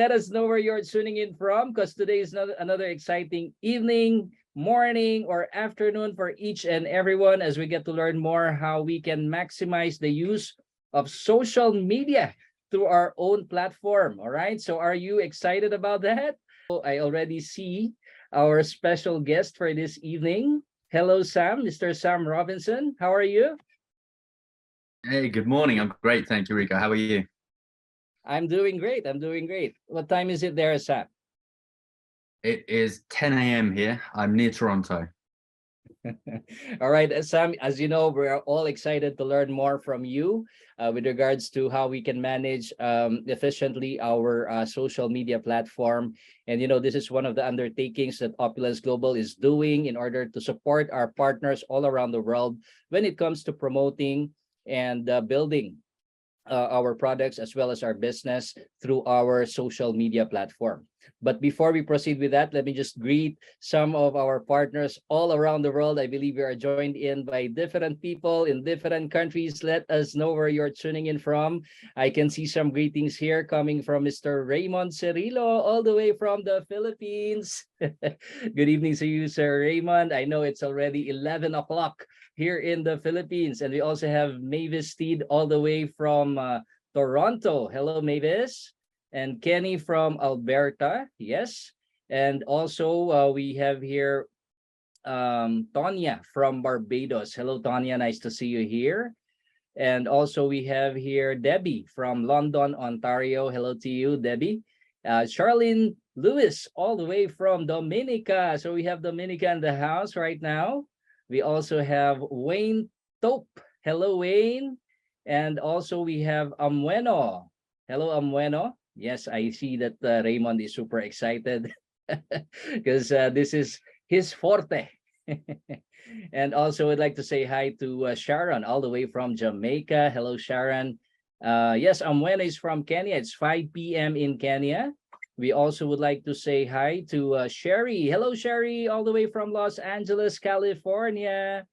let us know where you're tuning in from, because today is another exciting evening, morning, or afternoon for each and everyone as we get to learn more how we can maximize the use of social media through our own platform. All right. So are you excited about that? I already see our special guest for this evening. Hello, Sam, Mr. Sam Robinson. How are you? Hey, good morning. I'm great. Thank you, Rico. How are you? I'm doing great. I'm doing great. What time is it there, Sam? It is 10 a.m. here. I'm near Toronto. All right, Sam, as you know, we're all excited to learn more from you with regards to how we can manage efficiently our social media platform. And, you know, this is one of the undertakings that Opulence Global is doing in order to support our partners all around the world when it comes to promoting and building our products as well as our business through our social media platform. But before we proceed with that, let me just greet some of our partners all around the world. I believe we are joined in by different people in different countries. Let us know where you're tuning in from. I can see some greetings here coming from Mr. Raymond Cirillo, all the way from the Philippines. Good evening to you, Sir Raymond. I know it's already 11 o'clock here in the Philippines. And we also have Mavis Steed all the way from Toronto. Hello, Mavis. And Kenny from Alberta. Yes. And also we have here Tonya from Barbados. Hello, Tonya. Nice to see you here. And also we have here Debbie from London, Ontario. Hello to you, Debbie. Charlene Lewis all the way from Dominica. So we have Dominica in the house right now. We also have Wayne Tope. Hello, Wayne. And also we have Amueno. Hello, Amueno. Yes, I see that Raymond is super excited because this is his forte. And also would like to say hi to Sharon all the way from Jamaica. Hello, Sharon. Yes, Amueno is from Kenya. It's 5 p.m. in Kenya. We also would like to say hi to Sherry. Hello, Sherry, all the way from Los Angeles, California.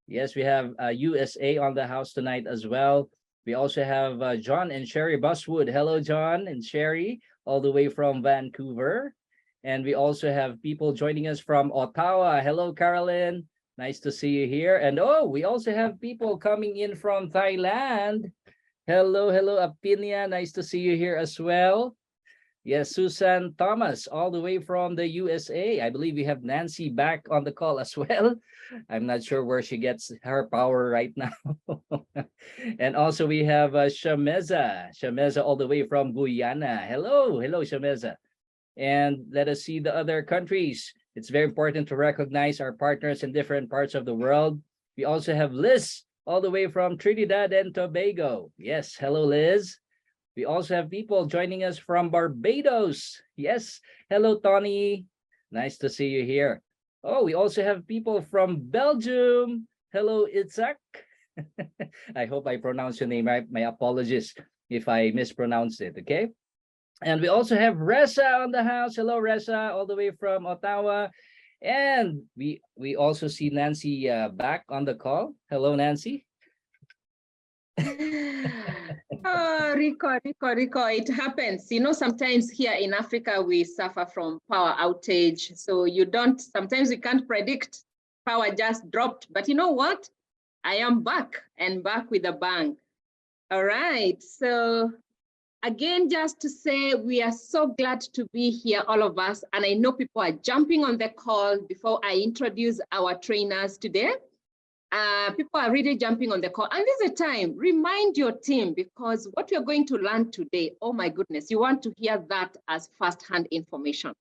Yes, we have USA on the house tonight as well. We also have John and Sherry Buswood. Hello, John and Sherry, all the way from Vancouver. And we also have people joining us from Ottawa. Hello, Carolyn. Nice to see you here. And oh, we also have people coming in from Thailand. Hello, hello, Apinia. Nice to see you here as well. Yes, Susan Thomas, all the way from the USA. I believe we have Nancy back on the call as well. I'm not sure where she gets her power right now. And also we have Shameza. Shameza all the way from Guyana. Hello, hello, Shameza. And let us see the other countries. It's very important to recognize our partners in different parts of the world. We also have Liz all the way from Trinidad and Tobago. Yes, hello, Liz. We also have people joining us from Barbados. Yes. Hello, Tony. Nice to see you here. Oh, we also have people from Belgium. Hello, Itzhak. I hope I pronounced your name right. My apologies if I mispronounced it, okay? And we also have Ressa on the house. Hello, Ressa, all the way from Ottawa. And we also see Nancy back on the call. Hello, Nancy. Oh, Rico, it happens. You know, sometimes here in Africa, we suffer from power outage. So sometimes we can't predict. Power just dropped. But you know what? I am back and back with a bang. All right. So again, just to say, we are so glad to be here, all of us. And I know people are jumping on the call before I introduce our trainers today. People are really jumping on the call. And this is a time, remind your team, because what you're going to learn today, oh my goodness, you want to hear that as first-hand information.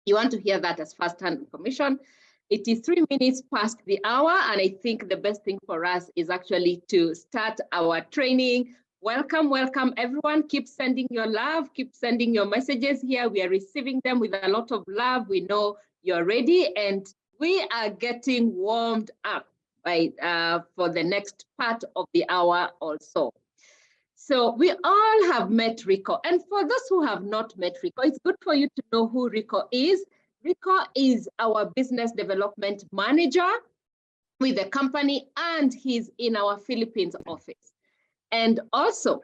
You want to hear that as first-hand information. It is 3 minutes past the hour, and I think the best thing for us is actually to start our training. Welcome, welcome, everyone. Keep sending your love, keep sending your messages here. We are receiving them with a lot of love. We know you're ready, and we are getting warmed up for the next part of the hour also. So we all have met Rico. And for those who have not met Rico, it's good for you to know who Rico is. Rico is our business development manager with the company, and he's in our Philippines office. And also,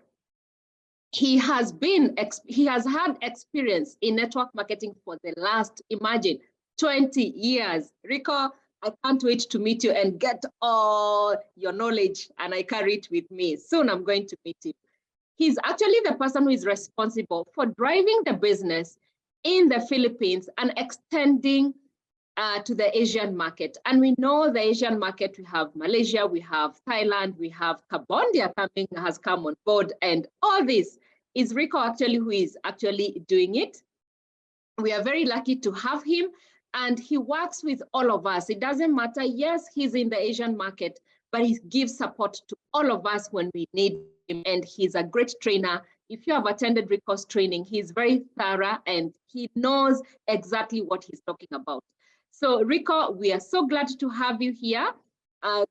he has had experience in network marketing for the last, imagine, 20 years. Rico, I can't wait to meet you and get all your knowledge, and I carry it with me. Soon I'm going to meet him. He's actually the person who is responsible for driving the business in the Philippines and extending to the Asian market. And we know the Asian market, we have Malaysia, we have Thailand, we have Cambodia has come on board, and all this is Rico actually who is actually doing it. We are very lucky to have him, and he works with all of us. It doesn't matter, yes, he's in the Asian market, but he gives support to all of us when we need him, and he's a great trainer. If you have attended Rico's training, he's very thorough and he knows exactly what he's talking about. So Rico, we are so glad to have you here as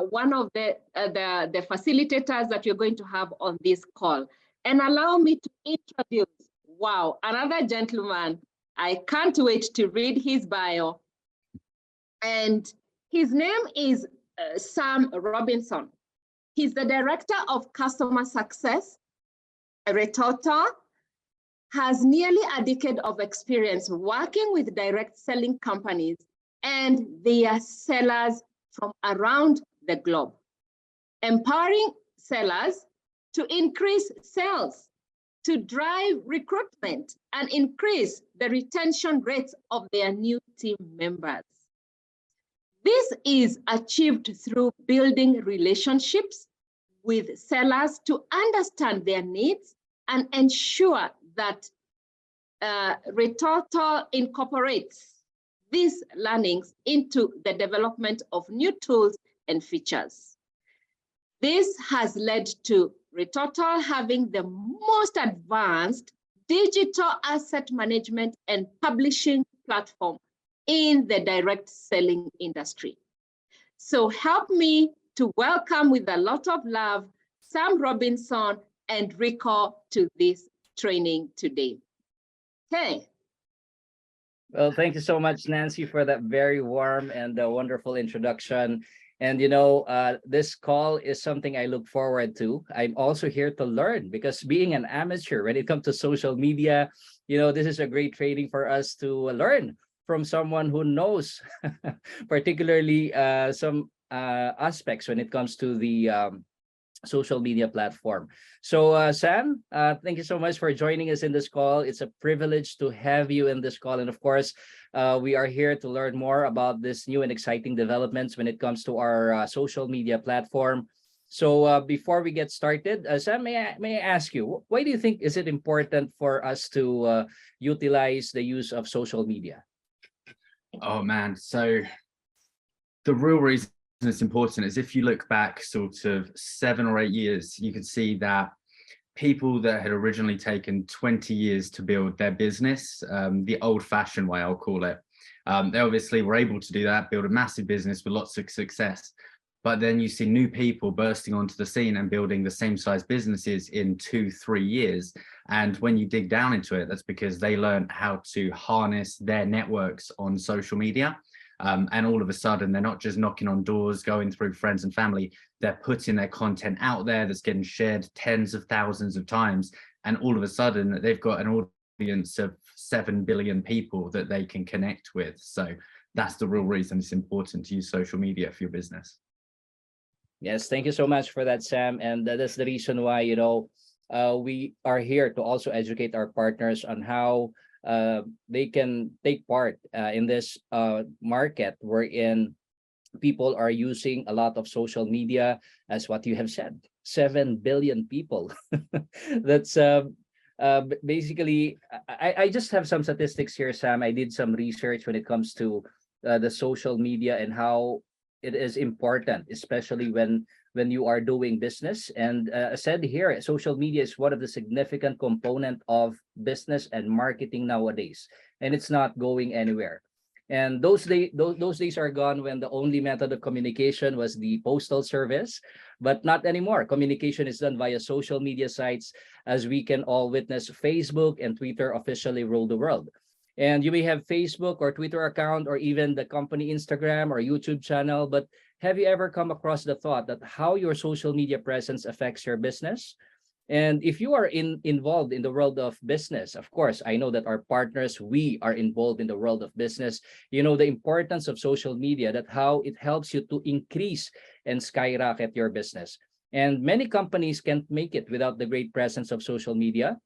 one of the facilitators that you're going to have on this call. And allow me to introduce, wow, another gentleman. I can't wait to read his bio. And his name is Sam Robinson. He's the Director of Customer Success. Retoto has nearly a decade of experience working with direct selling companies and their sellers from around the globe, empowering sellers to increase sales, to drive recruitment, and increase the retention rates of their new team members. This is achieved through building relationships with sellers to understand their needs and ensure that Retoto incorporates these learnings into the development of new tools and features. This has led to Retoto having the most advanced digital asset management and publishing platform in the direct selling industry. So help me to welcome with a lot of love, Sam Robinson and Rico to this training today. Okay. Well, thank you so much, Nancy, for that very warm and wonderful introduction. And this call is something I look forward to. I'm also here to learn, because being an amateur when it comes to social media, this is a great training for us to learn from someone who knows, particularly some aspects when it comes to the social media platform. So Sam, thank you so much for joining us in this call. It's a privilege to have you in this call. And of course, we are here to learn more about this new and exciting developments when it comes to our social media platform. So before we get started, Sam, may I ask you, why do you think is it important for us to utilize the use of social media? Oh man, so the real reason it's important is if you look back sort of 7 or 8 years, you can see that people that had originally taken 20 years to build their business, the old-fashioned way, I'll call it, they obviously were able to do that, build a massive business with lots of success. But then you see new people bursting onto the scene and building the same size businesses in 2-3 years. And when you dig down into it, that's because they learned how to harness their networks on social media. And all of a sudden, they're not just knocking on doors, going through friends and family, they're putting their content out there that's getting shared tens of thousands of times. And all of a sudden, they've got an audience of 7 billion people that they can connect with. So that's the real reason it's important to use social media for your business. Yes, thank you so much for that, Sam. And that's the reason why, we are here to also educate our partners on how they can take part in this market wherein people are using a lot of social media, as what you have said, 7 billion people. That's basically, I just have some statistics here, Sam. I did some research when it comes to the social media and how it is important, especially when you are doing business. And said here, social media is one of the significant component of business and marketing nowadays, and it's not going anywhere. And those days are gone when the only method of communication was the postal service, but not anymore. Communication is done via social media sites, as we can all witness. Facebook and Twitter officially rule the world. And you may have Facebook or Twitter account, or even the company Instagram or YouTube channel, but have you ever come across the thought that how your social media presence affects your business? And if you are involved in the world of business, of course, I know that our partners, we are involved in the world of business. You know the importance of social media, that how it helps you to increase and skyrocket your business. And many companies can't make it without the great presence of social media.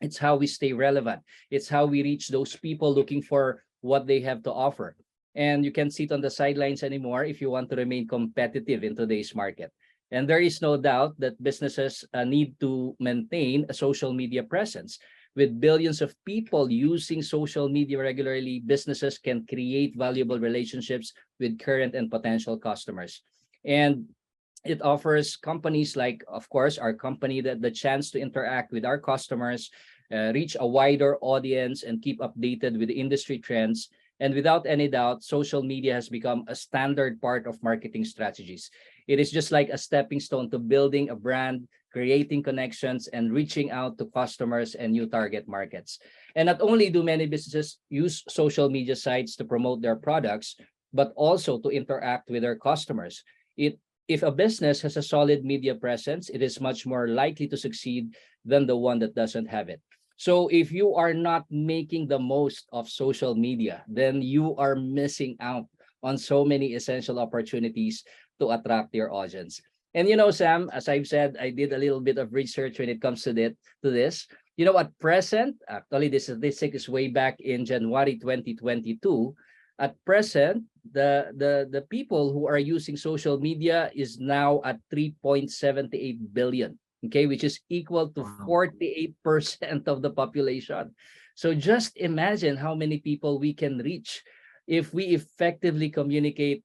It's how we stay relevant. It's how we reach those people looking for what they have to offer. And you can't sit on the sidelines anymore if you want to remain competitive in today's market. And there is no doubt that businesses need to maintain a social media presence. With billions of people using social media regularly, businesses can create valuable relationships with current and potential customers. And it offers companies like, of course, our company, that the chance to interact with our customers, reach a wider audience, and keep updated with industry trends. And without any doubt, social media has become a standard part of marketing strategies. It is just like a stepping stone to building a brand, creating connections, and reaching out to customers and new target markets. And not only do many businesses use social media sites to promote their products, but also to interact with their customers. If a business has a solid media presence, it is much more likely to succeed than the one that doesn't have it. So if you are not making the most of social media, then you are missing out on so many essential opportunities to attract your audience. And you know, Sam, as I've said, I did a little bit of research when it comes to this. You know, at present, actually, this is way back in January 2022. At present, the people who are using social media is now at 3.78 billion. Okay, which is equal to 48% of the population. So just imagine how many people we can reach if we effectively communicate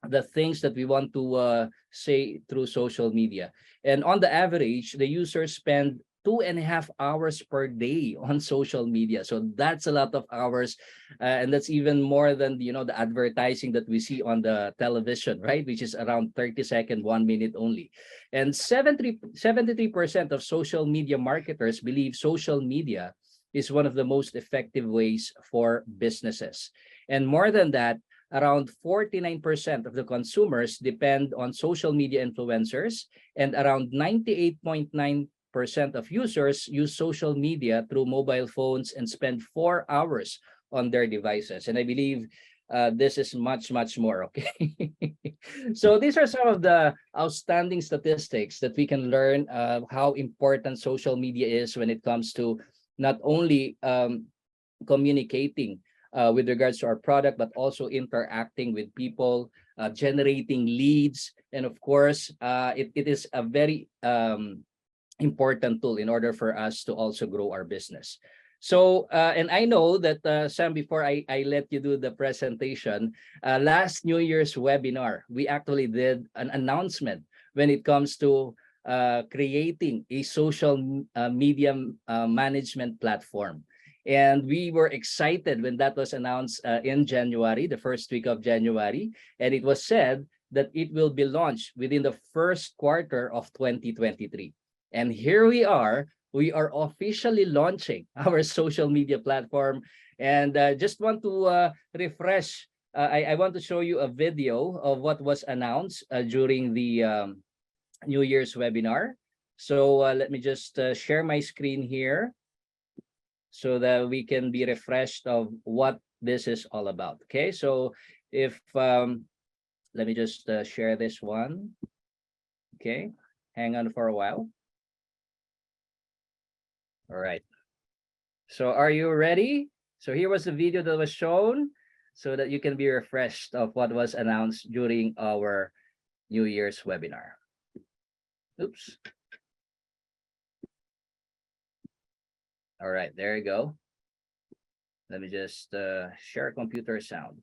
the things that we want to say through social media. And on the average, the users spend 2.5 hours per day on social media. So that's a lot of hours. And that's even more than, you know, the advertising that we see on the television, right? Which is around 30 seconds, 1 minute only. And 73% of social media marketers believe social media is one of the most effective ways for businesses. And more than that, around 49% of the consumers depend on social media influencers, and around 98.9% of users use social media through mobile phones and spend 4 hours on their devices. And I believe this is much more. Okay. So these are some of the outstanding statistics that we can learn how important social media is when it comes to not only communicating with regards to our product, but also interacting with people, generating leads. And of course, it is a very important tool in order for us to also grow our business. So, and I know that, Sam, before I let you do the presentation, last New Year's webinar, we actually did an announcement when it comes to creating a social media management platform. And we were excited when that was announced in January, the first week of January. And it was said that it will be launched within the first quarter of 2023. And here we are officially launching our social media platform. And just want to refresh, I want to show you a video of what was announced during the New Year's webinar. So let me just share my screen here so that we can be refreshed of what this is all about. Okay, so if, let me just share this one. Okay, hang on for a while. All right. So are you ready? So here was the video that was shown so that you can be refreshed of what was announced during our New Year's webinar. Oops. All right, there you go. Let me just share computer sound.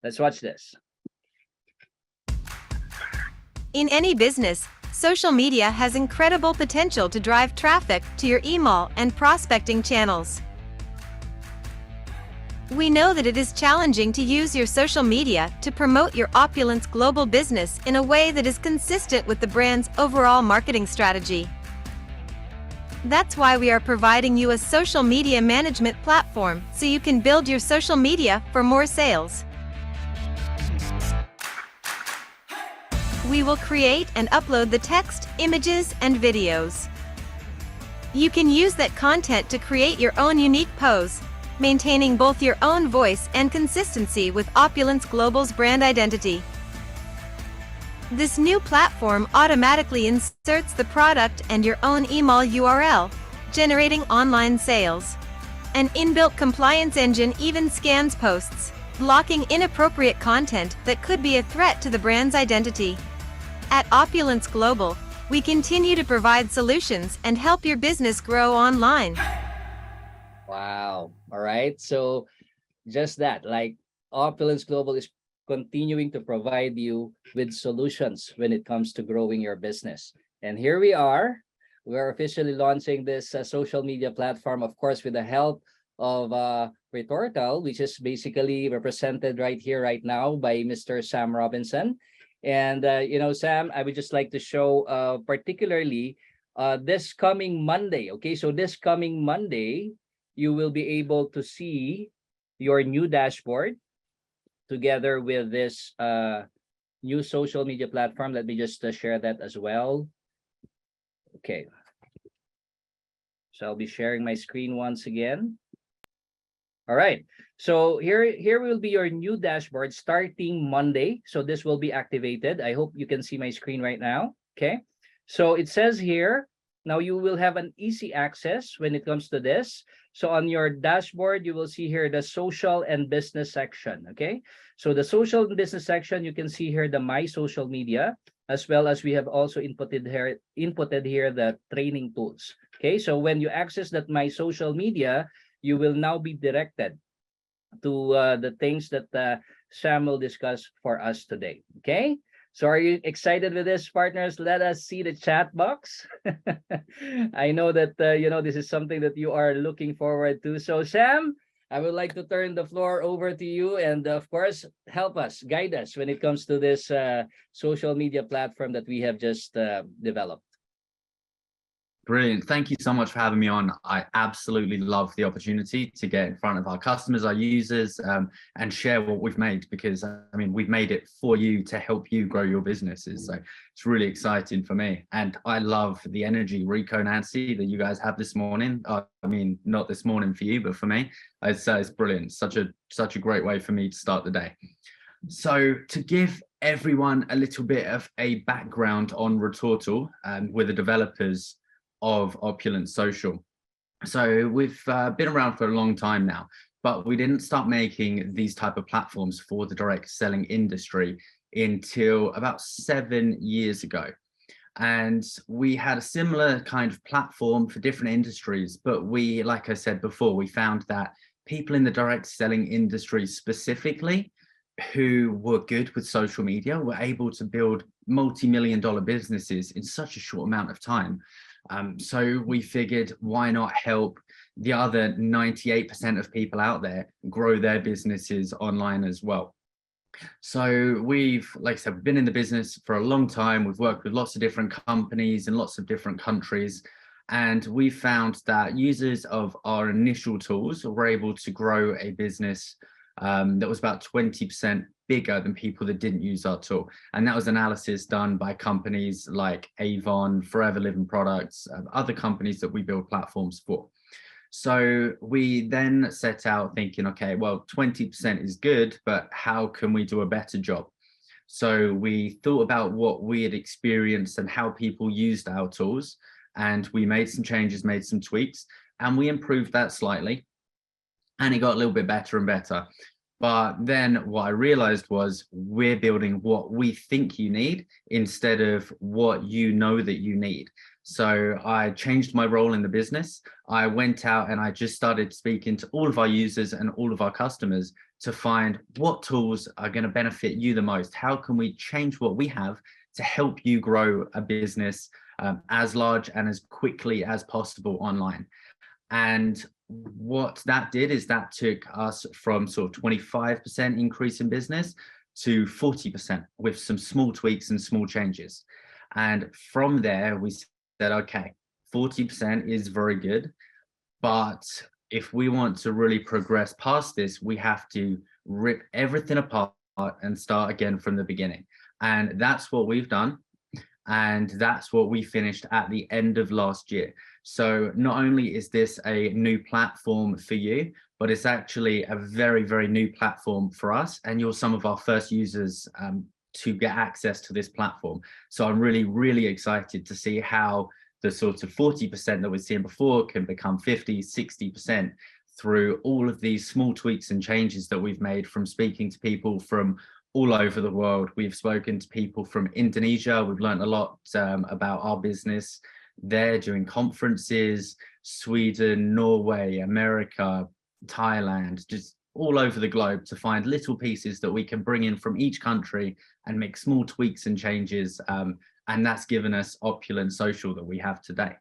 Let's watch this. In any business, social media has incredible potential to drive traffic to your email and prospecting channels. We know that it is challenging to use your social media to promote your Opulence global business in a way that is consistent with the brand's overall marketing strategy. That's why we are providing you a social media management platform so you can build your social media for more sales. we will create and upload the text, images, and videos. You can use that content to create your own unique pose, maintaining both your own voice and consistency with Opulence Global's brand identity. This new platform automatically inserts the product and your own email URL, generating online sales. An inbuilt compliance engine even scans posts, blocking inappropriate content that could be a threat to the brand's identity. At Opulence Global, we continue to provide solutions and help your business grow online. Wow. All right. So just that, like Opulence Global is continuing to provide you with solutions when it comes to growing your business. And here we are. We are officially launching this social media platform, of course, with the help of Retortal, which is basically represented right here, right now by Mr. Sam Robinson. And, Sam, I would just like to show particularly this coming Monday. Okay, so this coming Monday, you will be able to see your new dashboard together with this new social media platform. Let me just share that as well. Okay. So I'll be sharing my screen once again. All right. So here will be your new dashboard starting Monday. So this will be activated. I hope you can see my screen right now. Okay. So it says here, now you will have an easy access when it comes to this. So on your dashboard, you will see here the social and business section. Okay. So the social and business section, you can see here the My Social Media, as well as we have also inputted here the training tools. Okay. So when you access that My Social Media, you will now be directed to the things that Sam will discuss for us today. Okay. So are you excited with this, partners? Let us see the chat box. I know that, this is something that you are looking forward to. So Sam, I would like to turn the floor over to you and of course, help us, guide us when it comes to this social media platform that we have just developed. Brilliant. Thank you so much for having me on. I absolutely love the opportunity to get in front of our customers, our users, and share what we've made, because we've made it for you to help you grow your businesses. So it's really exciting for me. And I love the energy, Rico, Nancy, that you guys have this morning. Not this morning for you, but for me, it's brilliant. Such a great way for me to start the day. So to give everyone a little bit of a background on Retortal, we're the developers of Opulence Social. So we've been around for a long time now, but we didn't start making these type of platforms for the direct selling industry until about 7 years ago. And we had a similar kind of platform for different industries, but we, like I said before, we found that people in the direct selling industry specifically who were good with social media were able to build multi-million-dollar businesses in such a short amount of time. So we figured, why not help the other 98% of people out there grow their businesses online as well? So we've, like I said, we've been in the business for a long time. We've worked with lots of different companies in lots of different countries. And we found that users of our initial tools were able to grow a business that was about 20% bigger than people that didn't use our tool. And that was analysis done by companies like Avon, Forever Living Products, other companies that we build platforms for. So we then set out thinking, okay, well, 20% is good, but how can we do a better job? So we thought about what we had experienced and how people used our tools. And we made some changes, made some tweaks, and we improved that slightly. And it got a little bit better and better. But then what I realized was we're building what we think you need instead of what you know that you need. So I changed my role in the business. I went out and I just started speaking to all of our users and all of our customers to find what tools are going to benefit you the most. How can we change what we have to help you grow a business as large and as quickly as possible online? And what that did is that took us from sort of 25% increase in business to 40% with some small tweaks and small changes. And from there, we said, okay, 40% is very good, but if we want to really progress past this, we have to rip everything apart and start again from the beginning. And that's what we've done. And that's what we finished at the end of last year. So not only is this a new platform for you, but it's actually a very, very new platform for us. And you're some of our first users to get access to this platform. So I'm really, really excited to see how the sort of 40% that we've seen before can become 50, 60% through all of these small tweaks and changes that we've made, from speaking to people from all over the world. We've spoken to people from Indonesia. We've learned a lot about our business there during conferences, Sweden, Norway, America, Thailand, just all over the globe, to find little pieces that we can bring in from each country and make small tweaks and changes. And that's given us Opulence Social that we have today.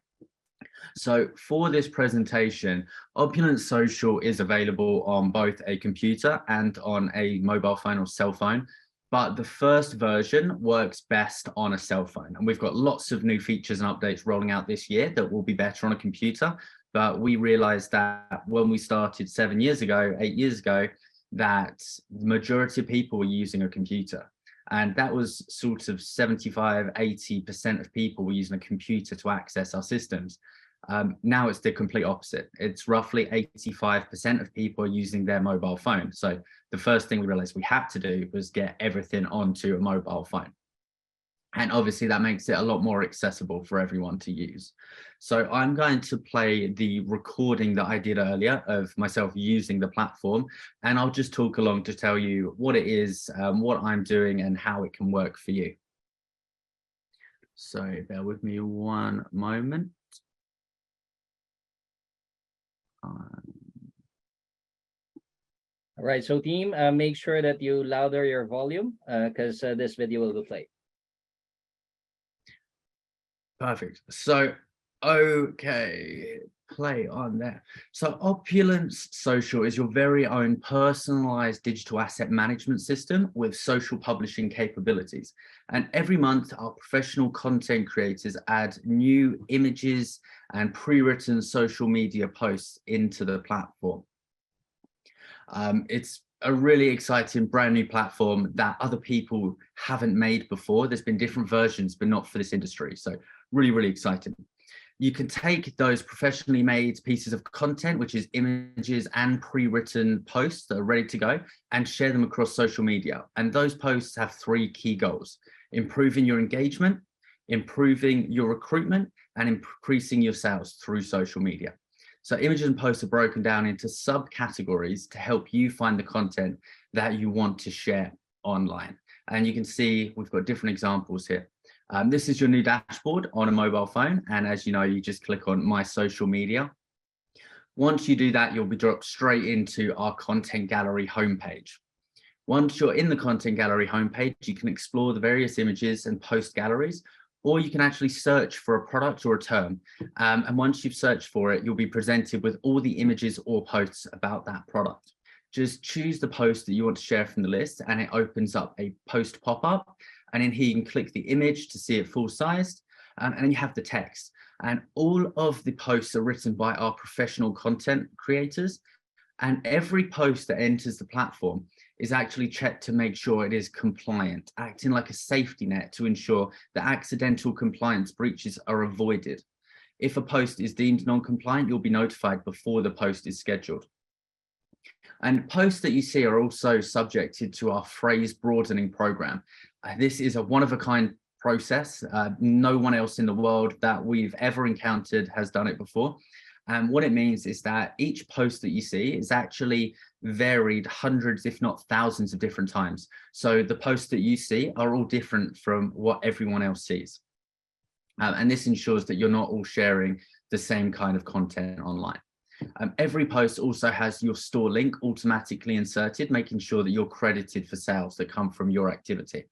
So for this presentation, Opulence Social is available on both a computer and on a mobile phone or cell phone, but the first version works best on a cell phone. And we've got lots of new features and updates rolling out this year that will be better on a computer. But we realized that when we started 8 years ago, that the majority of people were using a computer. And that was sort of 75–80% of people were using a computer to access our systems. Now it's the complete opposite. It's roughly 85% of people are using their mobile phone. So the first thing we realized we had to do was get everything onto a mobile phone. And obviously that makes it a lot more accessible for everyone to use. So I'm going to play the recording that I did earlier of myself using the platform, and I'll just talk along to tell you what it is, what I'm doing, and how it can work for you. So bear with me one moment. All right, so team, make sure that you louder your volume because this video will be played. Perfect. So, okay, play on there. So Opulence Social is your very own personalized digital asset management system with social publishing capabilities. And every month, our professional content creators add new images and pre-written social media posts into the platform. It's a really exciting brand new platform that other people haven't made before. There's been different versions, but not for this industry. So really, really exciting. You can take those professionally made pieces of content, which is images and pre-written posts that are ready to go, and share them across social media. And those posts have 3 key goals: improving your engagement, improving your recruitment, and increasing your sales through social media. So images and posts are broken down into subcategories to help you find the content that you want to share online. And you can see we've got different examples here. This is your new dashboard on a mobile phone. And as you know, you just click on My Social Media. Once you do that, you'll be dropped straight into our content gallery homepage. Once you're in the content gallery homepage, you can explore the various images and post galleries, or you can actually search for a product or a term. And once you've searched for it, you'll be presented with all the images or posts about that product. Just choose the post that you want to share from the list, and it opens up a post pop-up. And in here, you can click the image to see it full-sized, and then you have the text. And all of the posts are written by our professional content creators. And every post that enters the platform is actually checked to make sure it is compliant, acting like a safety net to ensure that accidental compliance breaches are avoided. If a post is deemed non-compliant, you'll be notified before the post is scheduled. And posts that you see are also subjected to our phrase broadening program. This is a one-of-a-kind process. No one else in the world that we've ever encountered has done it before. And what it means is that each post that you see is actually varied hundreds, if not thousands of different times. So the posts that you see are all different from what everyone else sees. And this ensures that you're not all sharing the same kind of content online. Every post also has your store link automatically inserted, making sure that you're credited for sales that come from your activity.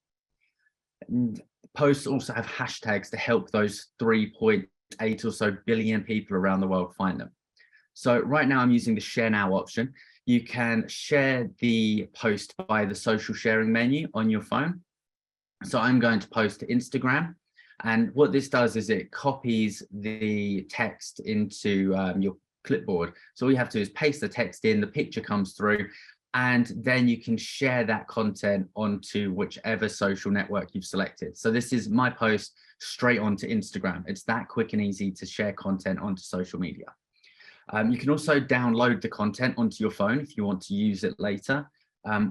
And posts also have hashtags to help those 3.8 or so billion people around the world find them. So right now I'm using the share now option. You can share the post by the social sharing menu on your phone. So I'm going to post to Instagram. And what this does is it copies the text into your clipboard. So all you have to do is paste the text in, the picture comes through, and then you can share that content onto whichever social network you've selected. So this is my post straight onto Instagram. It's that quick and easy to share content onto social media. You can also download the content onto your phone if you want to use it later,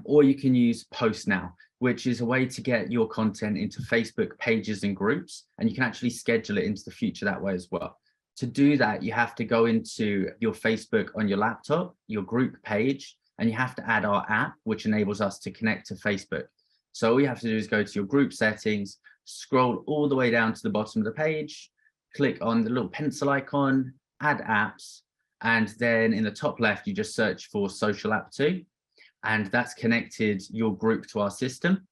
or you can use Post Now, which is a way to get your content into Facebook pages and groups, and you can actually schedule it into the future that way as well. To do that, you have to go into your Facebook on your laptop, your group page, and you have to add our app, which enables us to connect to Facebook. So all you have to do is go to your group settings, scroll all the way down to the bottom of the page, click on the little pencil icon, add apps, and then in the top left, you just search for Social App 2, and that's connected your group to our system.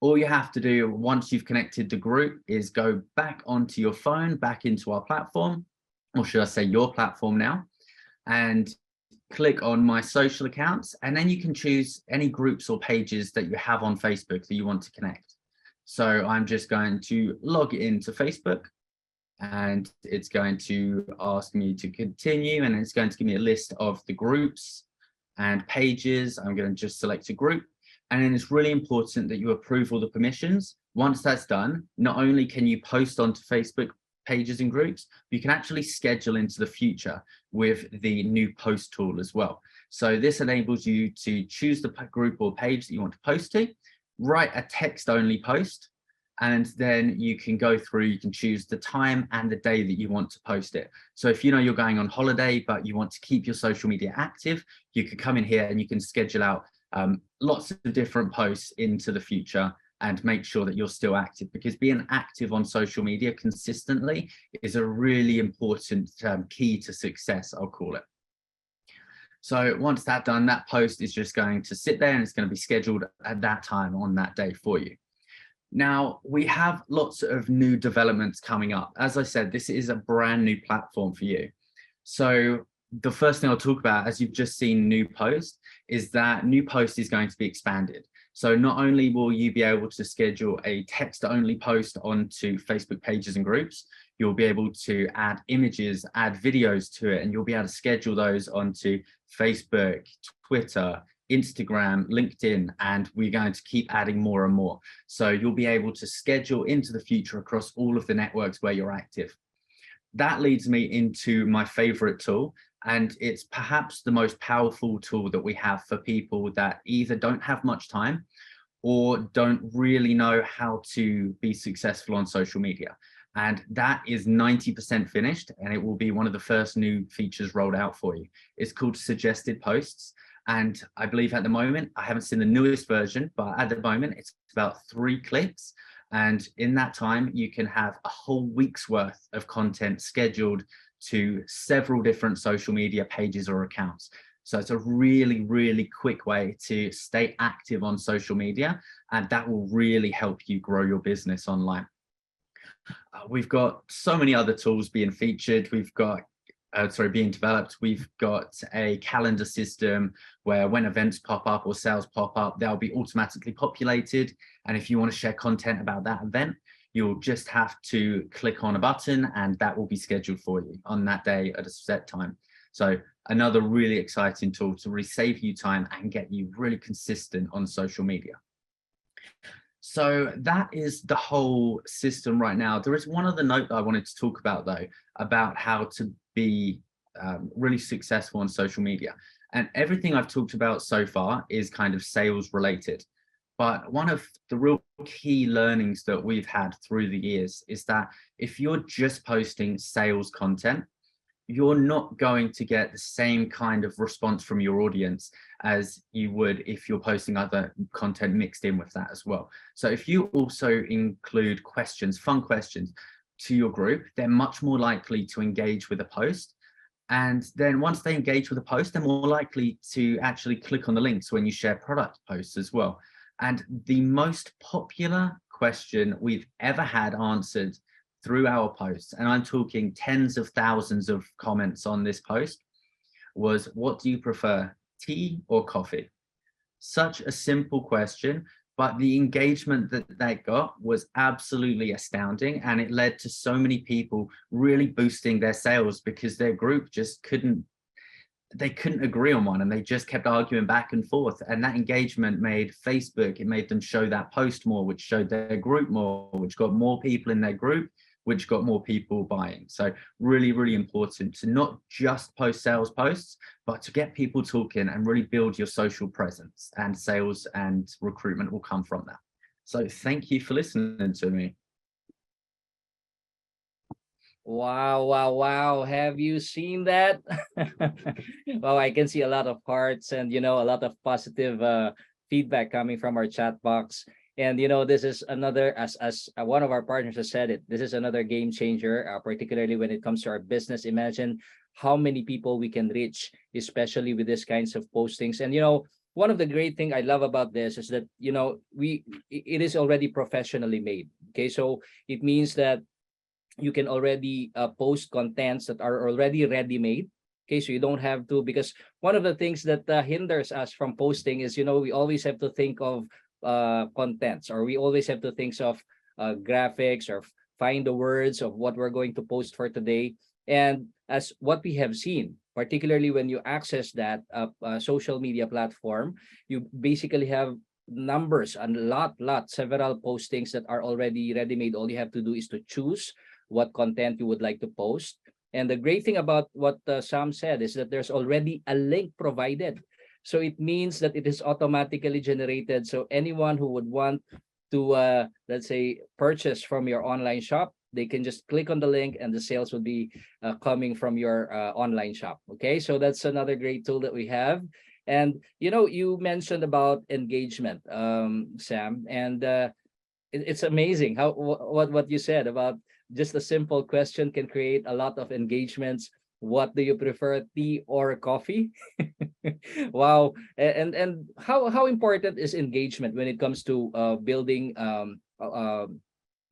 All you have to do once you've connected the group is go back onto your phone, back into our platform, or should I say your platform now, and click on My Social Accounts, and then you can choose any groups or pages that you have on Facebook that you want to connect. So I'm just going to log into Facebook, and it's going to ask me to continue, and it's going to give me a list of the groups and pages. I'm going to just select a group, and then it's really important that you approve all the permissions. Once that's done, not only can you post onto Facebook pages and groups, you can actually schedule into the future with the new post tool as well. So this enables you to choose the group or page that you want to post to, write a text only post, and then you can go through, you can choose the time and the day that you want to post it. So if you know you're going on holiday, but you want to keep your social media active, you can come in here and you can schedule out lots of different posts into the future and make sure that you're still active, because being active on social media consistently is a really important key to success, I'll call it. So once that's done, that post is just going to sit there and it's going to be scheduled at that time on that day for you. Now, we have lots of new developments coming up. As I said, this is a brand new platform for you. So the first thing I'll talk about, as you've just seen New Post, is that New Post is going to be expanded. So not only will you be able to schedule a text-only post onto Facebook pages and groups, you'll be able to add images, add videos to it, and you'll be able to schedule those onto Facebook, Twitter, Instagram, LinkedIn, and we're going to keep adding more and more. So you'll be able to schedule into the future across all of the networks where you're active. That leads me into my favorite tool, and it's perhaps the most powerful tool that we have for people that either don't have much time or don't really know how to be successful on social media. And that is 90% finished, and it will be one of the first new features rolled out for you. It's called Suggested Posts. And I believe at the moment, I haven't seen the newest version, but at the moment it's about 3 clicks. And in that time, you can have a whole week's worth of content scheduled to several different social media pages or accounts. So it's a really, really quick way to stay active on social media, and that will really help you grow your business online. We've got so many other tools being featured. We've got being developed. We've got a calendar system where when events pop up or sales pop up, they'll be automatically populated. And if you want to share content about that event, you'll just have to click on a button and that will be scheduled for you on that day at a set time. So another really exciting tool to really save you time and get you really consistent on social media. So that is the whole system right now. There is one other note that I wanted to talk about though, about how to be really successful on social media. And everything I've talked about so far is kind of sales related. But one of the real key learnings that we've had through the years is that if you're just posting sales content, you're not going to get the same kind of response from your audience as you would if you're posting other content mixed in with that as well. So if you also include questions, fun questions to your group, they're much more likely to engage with a post. And then once they engage with a post, they're more likely to actually click on the links when you share product posts as well. And the most popular question we've ever had answered through our posts, and I'm talking tens of thousands of comments on this post, was, what do you prefer, tea or coffee? Such a simple question, but the engagement that they got was absolutely astounding, and it led to so many people really boosting their sales because their group just couldn't they couldn't agree on one, and they just kept arguing back and forth. And that engagement made Facebook, it made them show that post more, which showed their group more, which got more people in their group, which got more people buying. So really, really important to not just post sales posts, but to get people talking and really build your social presence, and sales and recruitment will come from that. So thank you for listening to me. Wow, wow, wow. Have you seen that? Well, I can see a lot of hearts and, a lot of positive feedback coming from our chat box. And, this is another, as one of our partners has said it, this is another game changer, particularly when it comes to our business. Imagine how many people we can reach, especially with these kinds of postings. And, one of the great thing I love about this is that, it is already professionally made. Okay, so it means that you can already post contents that are already ready made. Okay, so you don't have to, because one of the things that hinders us from posting is, we always have to think of contents, or we always have to think of graphics, or find the words of what we're going to post for today. And as what we have seen, particularly when you access that social media platform, you basically have numbers and several postings that are already ready made. All you have to do is to choose what content you would like to post. And the great thing about what Sam said is that there's already a link provided. So it means that it is automatically generated. So anyone who would want to, let's say, purchase from your online shop, they can just click on the link and the sales will be coming from your online shop. Okay, so that's another great tool that we have. And, you mentioned about engagement, Sam, and it's amazing how what you said about just a simple question can create a lot of engagements. What do you prefer, tea or coffee? Wow. And how important is engagement when it comes to building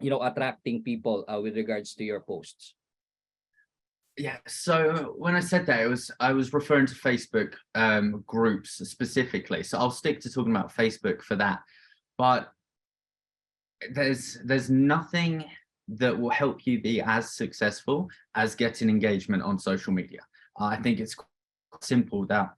attracting people with regards to your posts? Yeah, so when I said that, I was referring to Facebook groups specifically. So I'll stick to talking about Facebook for that. But there's nothing that will help you be as successful as getting engagement on social media. I think it's simple that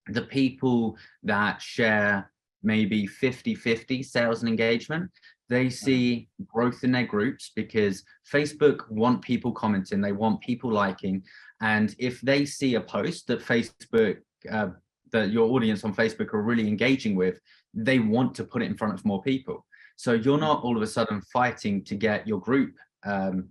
the people that share maybe 50-50 sales and engagement, they see growth in their groups because Facebook want people commenting, they want people liking. And if they see a post that Facebook, that your audience on Facebook are really engaging with, they want to put it in front of more people. So you're not all of a sudden fighting to get your group,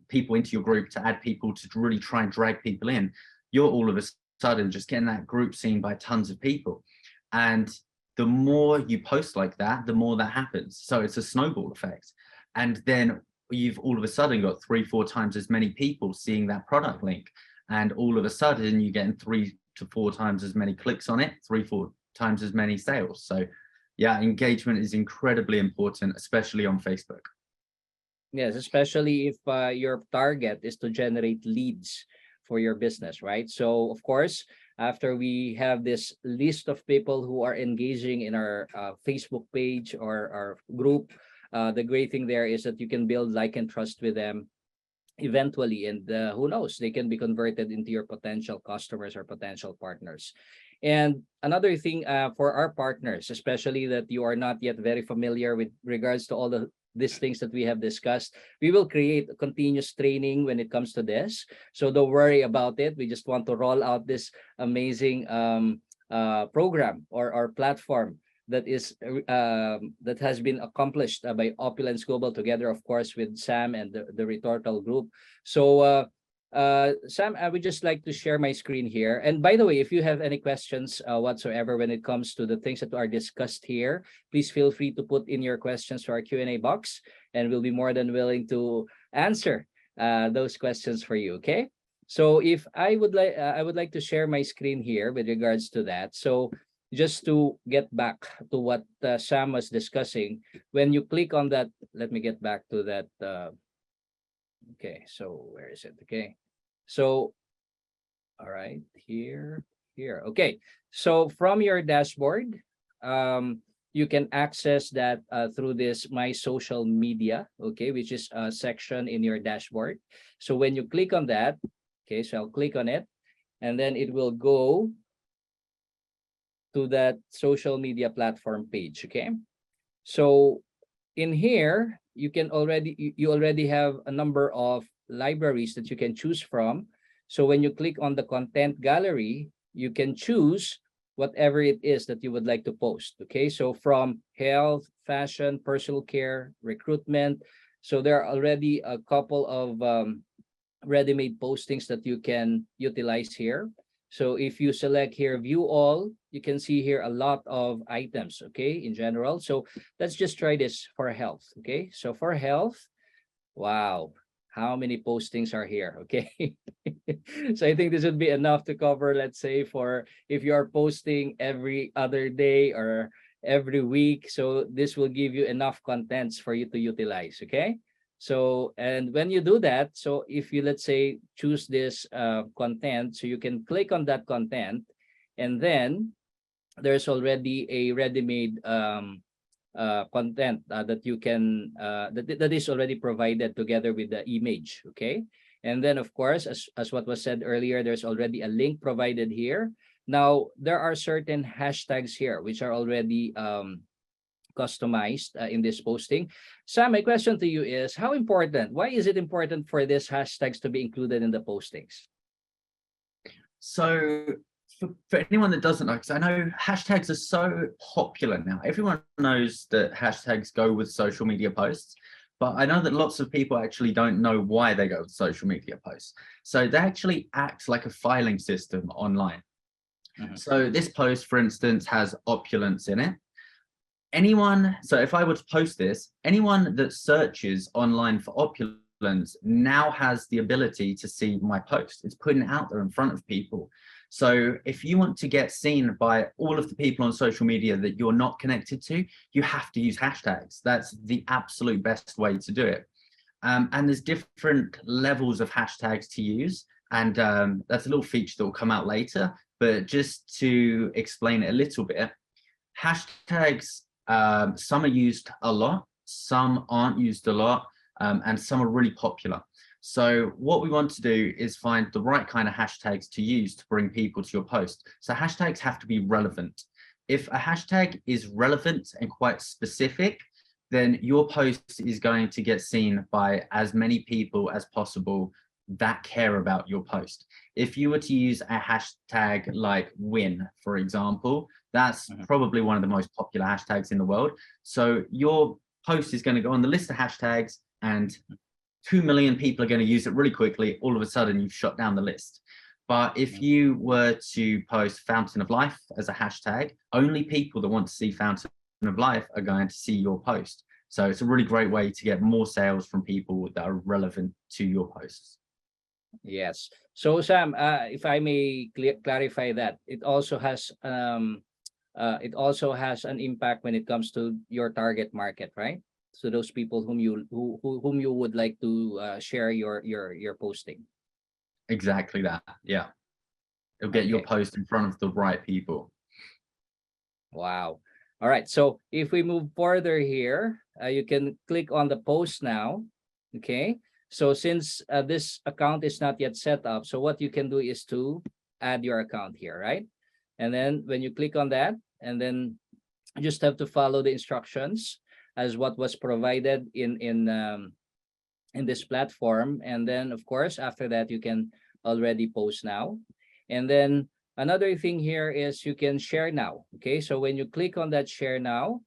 people into your group, to add people, to really try and drag people in. You're all of a sudden just getting that group seen by tons of people. And the more you post like that, the more that happens. So it's a snowball effect. And then you've all of a sudden got 3-4 times as many people seeing that product link. And all of a sudden you're getting 3 to 4 times as many clicks on it, 3-4 times as many sales. So yeah, engagement is incredibly important, especially on Facebook. Yes, especially if your target is to generate leads for your business, right? So of course, after we have this list of people who are engaging in our Facebook page or our group, the great thing there is that you can build like and trust with them eventually, and who knows, they can be converted into your potential customers or potential partners. And another thing for our partners, especially that you are not yet very familiar with regards to all these things that we have discussed, we will create a continuous training when it comes to this. So don't worry about it. We just want to roll out this amazing program or platform that is that has been accomplished by Opulence Global, together, of course, with Sam and the Retortal Group. So Sam, I would just like to share my screen here. And by the way, if you have any questions whatsoever when it comes to the things that are discussed here, please feel free to put in your questions to our Q&A box, and we'll be more than willing to answer those questions for you. Okay. So if I would like to share my screen here with regards to that. So just to get back to what Sam was discussing, when you click on that, let me get back to that. Okay, so where is it? Okay, so all right, here. Okay, so from your dashboard, you can access that through this My Social Media, okay, which is a section in your dashboard. So when you click on that, okay, so I'll click on it, and then it will go to that social media platform page. Okay, so in here you can already you already have a number of libraries that you can choose from. So when you click on the content gallery, you can choose whatever it is that you would like to post. Okay, so from health, fashion, personal care, recruitment. So there are already a couple of ready-made postings that you can utilize here. So if you select here view all, you can see here a lot of items, okay, in general. So let's just try this for health. Okay, so for health, wow, how many postings are here? Okay. So I think this would be enough to cover, let's say, for if you are posting every other day or every week. So this will give you enough contents for you to utilize. Okay. So, and when you do that, so if you, let's say, choose this content, so you can click on that content, and then there's already a ready-made content that you can that is already provided together with the image. Okay, and then of course, as what was said earlier, there's already a link provided here. Now there are certain hashtags here which are already customized in this posting. Sam, my question to you is, how important, why is it important for these hashtags to be included in the postings? So for anyone that doesn't know, because I know hashtags are so popular now. Everyone knows that hashtags go with social media posts, but I know that lots of people actually don't know why they go with social media posts. So they actually act like a filing system online. So this post, for instance, has Opulence in it. So if I were to post this, anyone that searches online for Opulence now has the ability to see my post. It's putting it out there in front of people. So if you want to get seen by all of the people on social media that you're not connected to, you have to use hashtags. That's the absolute best way to do it. And there's different levels of hashtags to use. And that's a little feature that will come out later. But just to explain it a little bit, hashtags, some are used a lot, some aren't used a lot, and some are really popular. So what we want to do is find the right kind of hashtags to use to bring people to your post. So hashtags have to be relevant. If a hashtag is relevant and quite specific, then your post is going to get seen by as many people as possible that care about your post. If you were to use a hashtag like win, for example, that's probably one of the most popular hashtags in the world. So your post is going to go on the list of hashtags and 2 million people are going to use it really quickly. All of a sudden you've shot down the list. But if you were to post Fountain of Life as a hashtag, only people that want to see Fountain of Life are going to see your post. So it's a really great way to get more sales from people that are relevant to your posts. Yes. So Sam, if I may clarify that, it also has an impact when it comes to your target market, right? So those people whom you whom you would like to share your posting. Exactly that. Yeah. It'll get your post in front of the right people. Wow. All right. So if we move further here, you can click on the post now. Okay. So since this account is not yet set up, so what you can do is to add your account here, right? And then when you click on that, and then you just have to follow the instructions as what was provided in this platform. And then of course, after that, you can already post now. And then another thing here is you can share now. Okay, so when you click on that share now,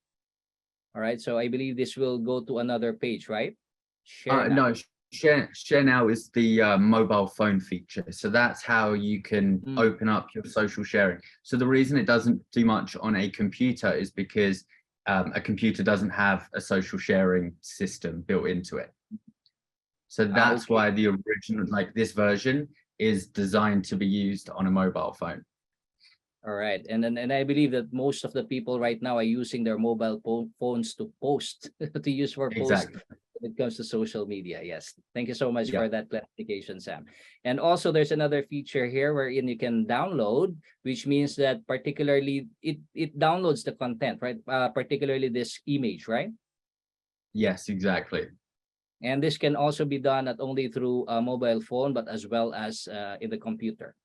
all right, so I believe this will go to another page, right? Share now. No, share now is the mobile phone feature. So that's how you can open up your social sharing. So the reason it doesn't do much on a computer is because a computer doesn't have a social sharing system built into it. So that's why the original, like this version, is designed to be used on a mobile phone. All right, and I believe that most of the people right now are using their mobile phones to post, to use for post when it comes to social media. Yes, thank you so much for that clarification, Sam. And also, there's another feature here wherein you can download, which means that particularly it downloads the content, right? Particularly this image, right? Yes, exactly. And this can also be done not only through a mobile phone, but as well as in the computer.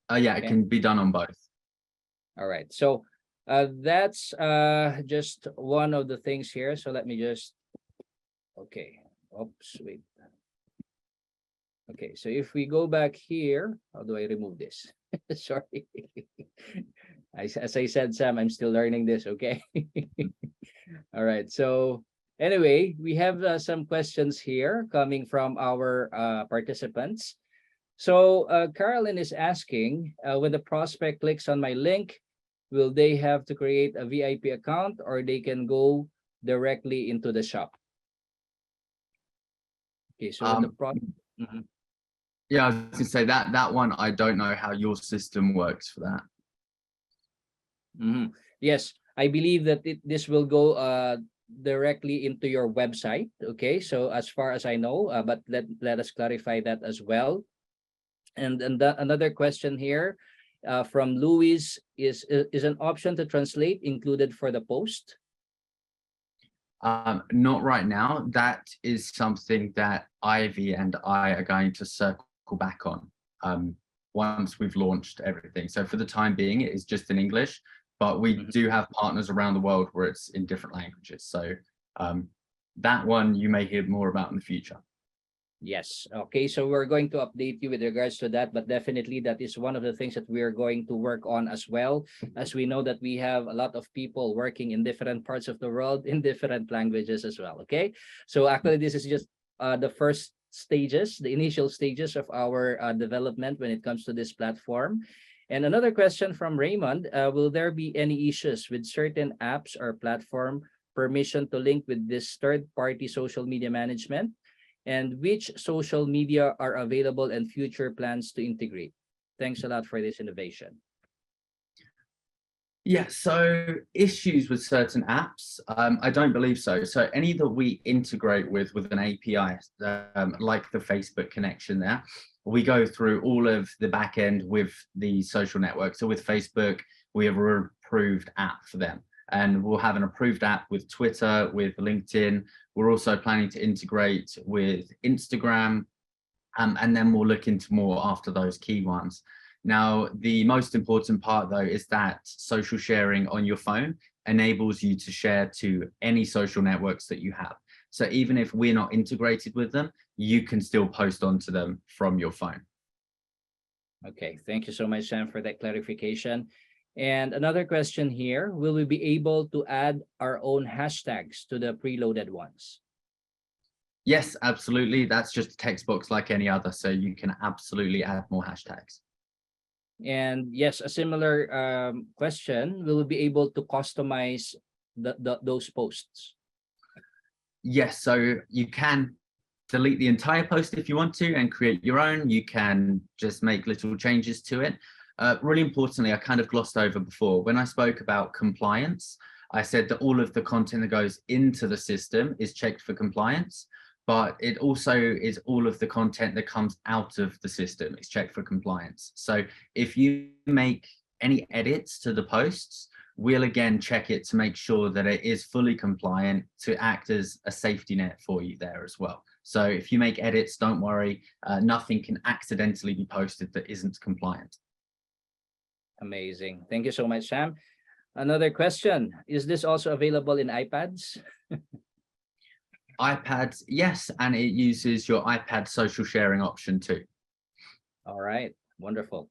Yeah, it can be done on both. All right. So that's just one of the things here. So let me just, okay. Oops, wait. Okay, so if we go back here, how do I remove this? Sorry. As I said, Sam, I'm still learning this, okay? All right, so anyway, we have some questions here coming from our participants. So Carolyn is asking, when the prospect clicks on my link, will they have to create a VIP account or they can go directly into the shop? Okay, so when the Mhm. Yeah, I was going to say that one, I don't know how your system works for that. Yes, I believe that this will go directly into your website. Okay, so as far as I know, but let us clarify that as well. And another question here from Louis is an option to translate included for the post? Not right now. That is something that Ivy and I are going to circle back on once we've launched everything. So for the time being, it is just in English, but we do have partners around the world where it's in different languages. So that one you may hear more about in the future. Yes. Okay. So we're going to update you with regards to that, but definitely that is one of the things that we're going to work on as well, as we know that we have a lot of people working in different parts of the world in different languages as well. Okay. So actually, this is just the first stages, the initial stages of our development when it comes to this platform. And another question from Raymond, will there be any issues with certain apps or platform permission to link with this third-party social media management? And which social media are available and future plans to integrate? Thanks a lot for this innovation. Yeah, so issues with certain apps, I don't believe so. So any that we integrate with an API, like the Facebook connection there, we go through all of the back end with the social network. So with Facebook, we have an approved app for them. And we'll have an approved app with Twitter, with LinkedIn. We're also planning to integrate with Instagram, and then we'll look into more after those key ones. Now, the most important part, though, is that social sharing on your phone enables you to share to any social networks that you have. So even if we're not integrated with them, you can still post onto them from your phone. Okay, thank you so much, Sam, for that clarification. And another question here, will we be able to add our own hashtags to the preloaded ones? Yes, absolutely. That's just a text box like any other, so you can absolutely add more hashtags. And yes, a similar question, will we be able to customize those posts? Yes, so you can delete the entire post if you want to and create your own. You can just make little changes to it. Really importantly, I kind of glossed over before, when I spoke about compliance, I said that all of the content that goes into the system is checked for compliance, but it also is all of the content that comes out of the system is checked for compliance. So if you make any edits to the posts, we'll again check it to make sure that it is fully compliant, to act as a safety net for you there as well. So if you make edits, don't worry, nothing can accidentally be posted that isn't compliant. Amazing. Thank you so much, Sam. Another question, is this also available in iPads? iPads, yes, and it uses your iPad social sharing option too. All right, wonderful.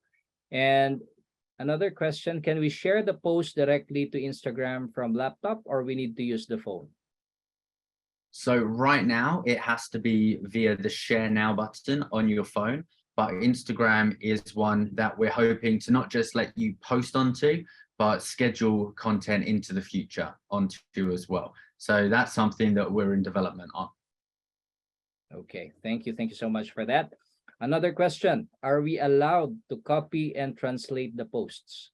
And another question, can we share the post directly to Instagram from laptop or we need to use the phone? So right now it has to be via the share now button on your phone, but Instagram is one that we're hoping to not just let you post onto, but schedule content into the future onto as well. So that's something that we're in development on. Okay, thank you. Thank you so much for that. Another question, are we allowed to copy and translate the posts?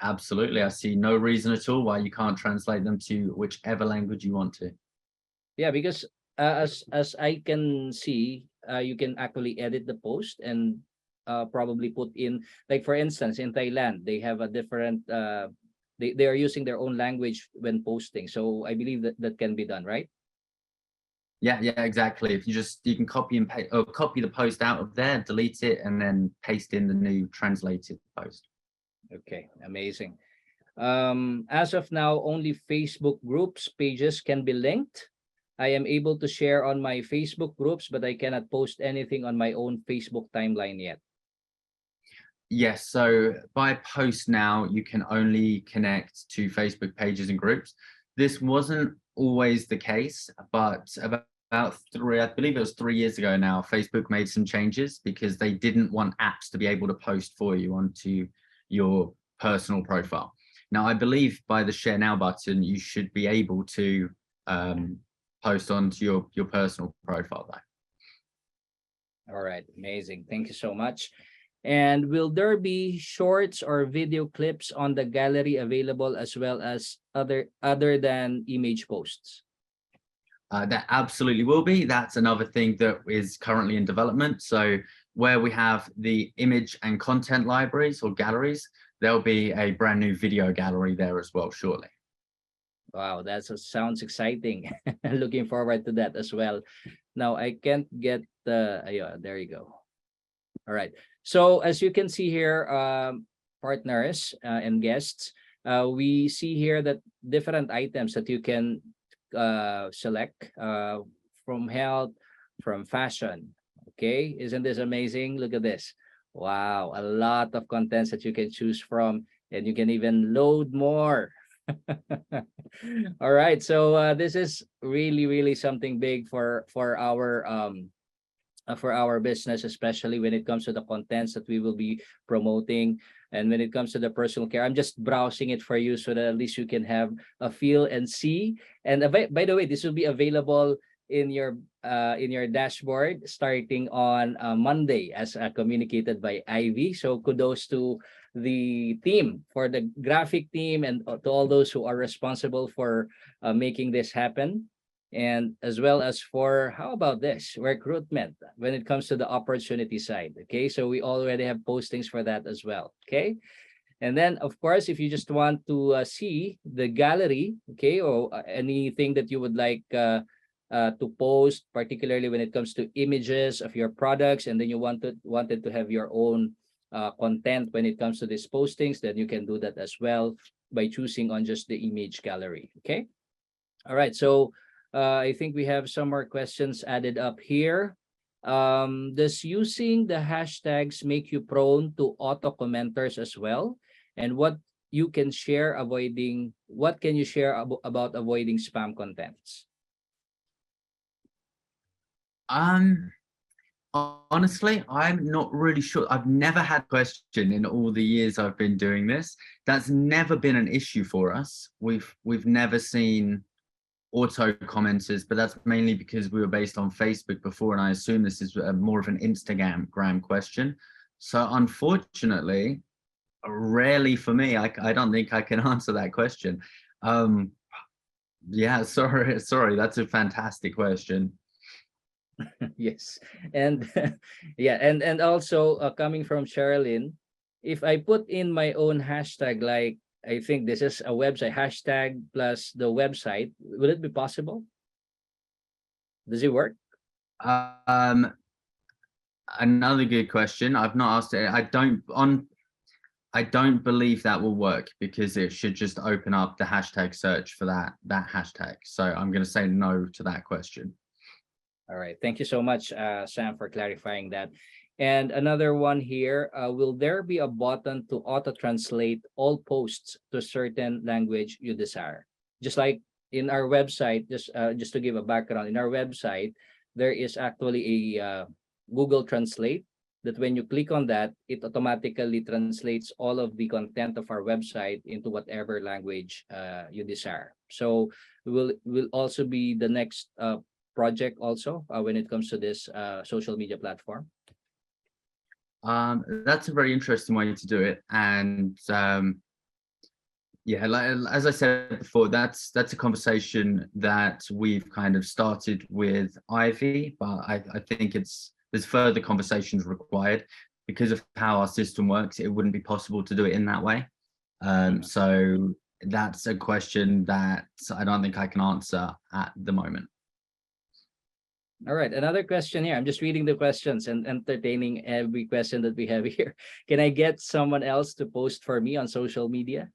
Absolutely. I see no reason at all why you can't translate them to whichever language you want to. Yeah, because as I can see, you can actually edit the post and probably put in, like for instance, in Thailand, they have a different, they are using their own language when posting. So I believe that that can be done, right? Yeah, exactly. If you can copy and paste, or copy the post out of there, delete it, and then paste in the new translated post. Okay, amazing. As of now, only Facebook groups pages can be linked. I am able to share on my Facebook groups, but I cannot post anything on my own Facebook timeline yet. Yes, so by post now, you can only connect to Facebook pages and groups. This wasn't always the case, but about three, I believe it was 3 years ago now, Facebook made some changes because they didn't want apps to be able to post for you onto your personal profile. Now, I believe by the share now button, you should be able to post onto your personal profile though. All right, amazing. Thank you so much. And will there be shorts or video clips on the gallery available as well as other than image posts? That absolutely will be. That's another thing that is currently in development. So where we have the image and content libraries or galleries, there'll be a brand new video gallery there as well shortly. Wow, that sounds exciting. Looking forward to that as well. Now I can't get the, yeah, there you go. All right. So as you can see here, partners and guests, we see here that different items that you can select from health, from fashion. Okay, isn't this amazing? Look at this. Wow, a lot of contents that you can choose from, and you can even load more. All right, so this is really something big for our business, especially when it comes to the contents that we will be promoting. And when it comes to the personal care, I'm just browsing it for you so that at least you can have a feel and see. And by the way, this will be available in your dashboard starting on Monday, as communicated by Ivy. So kudos to the team, for the graphic team, and to all those who are responsible for making this happen. And as well as for, how about this, recruitment when it comes to the opportunity side. Okay, so we already have postings for that as well. Okay, and then of course, if you just want to see the gallery, okay, or anything that you would like to post, particularly when it comes to images of your products, and then you wanted to have your own content when it comes to these postings, then you can do that as well by choosing on just the image gallery. Okay, all right, so I think we have some more questions added up here. Does using the hashtags make you prone to auto commenters as well? And what you can share what can you share about avoiding spam contents? Honestly, I'm not really sure. I've never had a question in all the years I've been doing this. That's never been an issue for us. We've never seen auto commenters, but that's mainly because we were based on Facebook before, and I assume this is more of an Instagram question. So unfortunately, rarely for me, I don't think I can answer that question. Yeah, sorry, that's a fantastic question. Yes, and yeah, and also coming from Sherilyn, if I put in my own hashtag, like I think this is a website hashtag plus the website, will it be possible? Does it work? Another good question. I've not asked it. I don't believe that will work because it should just open up the hashtag search for that hashtag. So I'm going to say no to that question. All right. Thank you so much, Sam, for clarifying that. And another one here, will there be a button to auto-translate all posts to a certain language you desire? Just like in our website, just to give a background, in our website, there is actually a Google Translate that when you click on that, it automatically translates all of the content of our website into whatever language you desire. So will also be the next project also when it comes to this social media platform. That's a very interesting way to do it, and yeah, like, as I said before, that's a conversation that we've kind of started with Ivy, but I think there's further conversations required because of how our system works. It wouldn't be possible to do it in that way. So that's a question that I don't think I can answer at the moment. All right, another question here. I'm just reading the questions and entertaining every question that we have here. Can I get someone else to post for me on social media?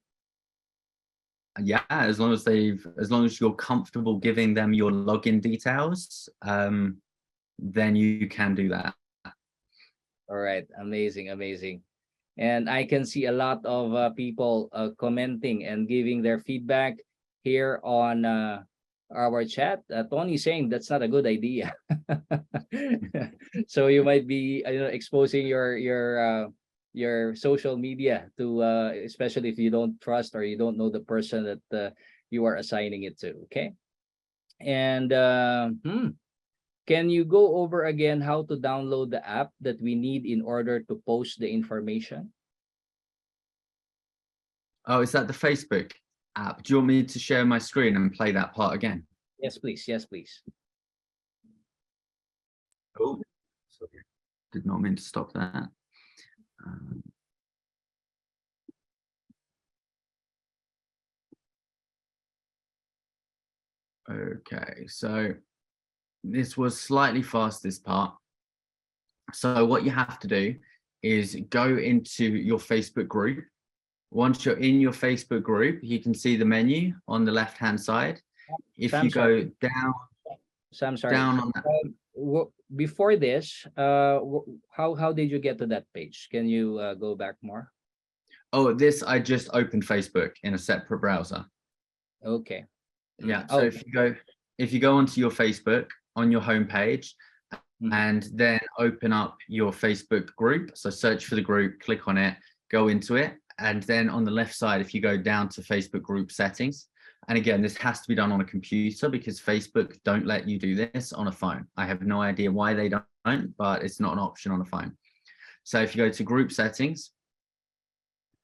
Yeah, as long as you're comfortable giving them your login details, then you can do that. All right, amazing, amazing. And I can see a lot of people commenting and giving their feedback here on our chat. Tony saying that's not a good idea. So you might be exposing your social media to especially if you don't trust or you don't know the person that you are assigning it to. Okay. And can you go over again how to download the app that we need in order to post the information? Oh, is that the Facebook app? Do you want me to share my screen and play that part again? Yes, please. Yes, please. Oh, sorry. Did not mean to stop that. Okay, so this was slightly fast, this part. So what you have to do is go into your Facebook group. Once you're in your Facebook group, you can see the menu on the left-hand side. If Sam, you go sorry. down, Sam, sorry. down on that. Before this, how did you get to that page? Can you go back more? Oh, this, I just opened Facebook in a separate browser. Okay. Yeah, so if you go onto your Facebook on your homepage and then open up your Facebook group, so search for the group, click on it, go into it, and then on the left side, if you go down to Facebook group settings, and again, this has to be done on a computer because Facebook don't let you do this on a phone. I have no idea why they don't, but it's not an option on a phone. So if you go to group settings,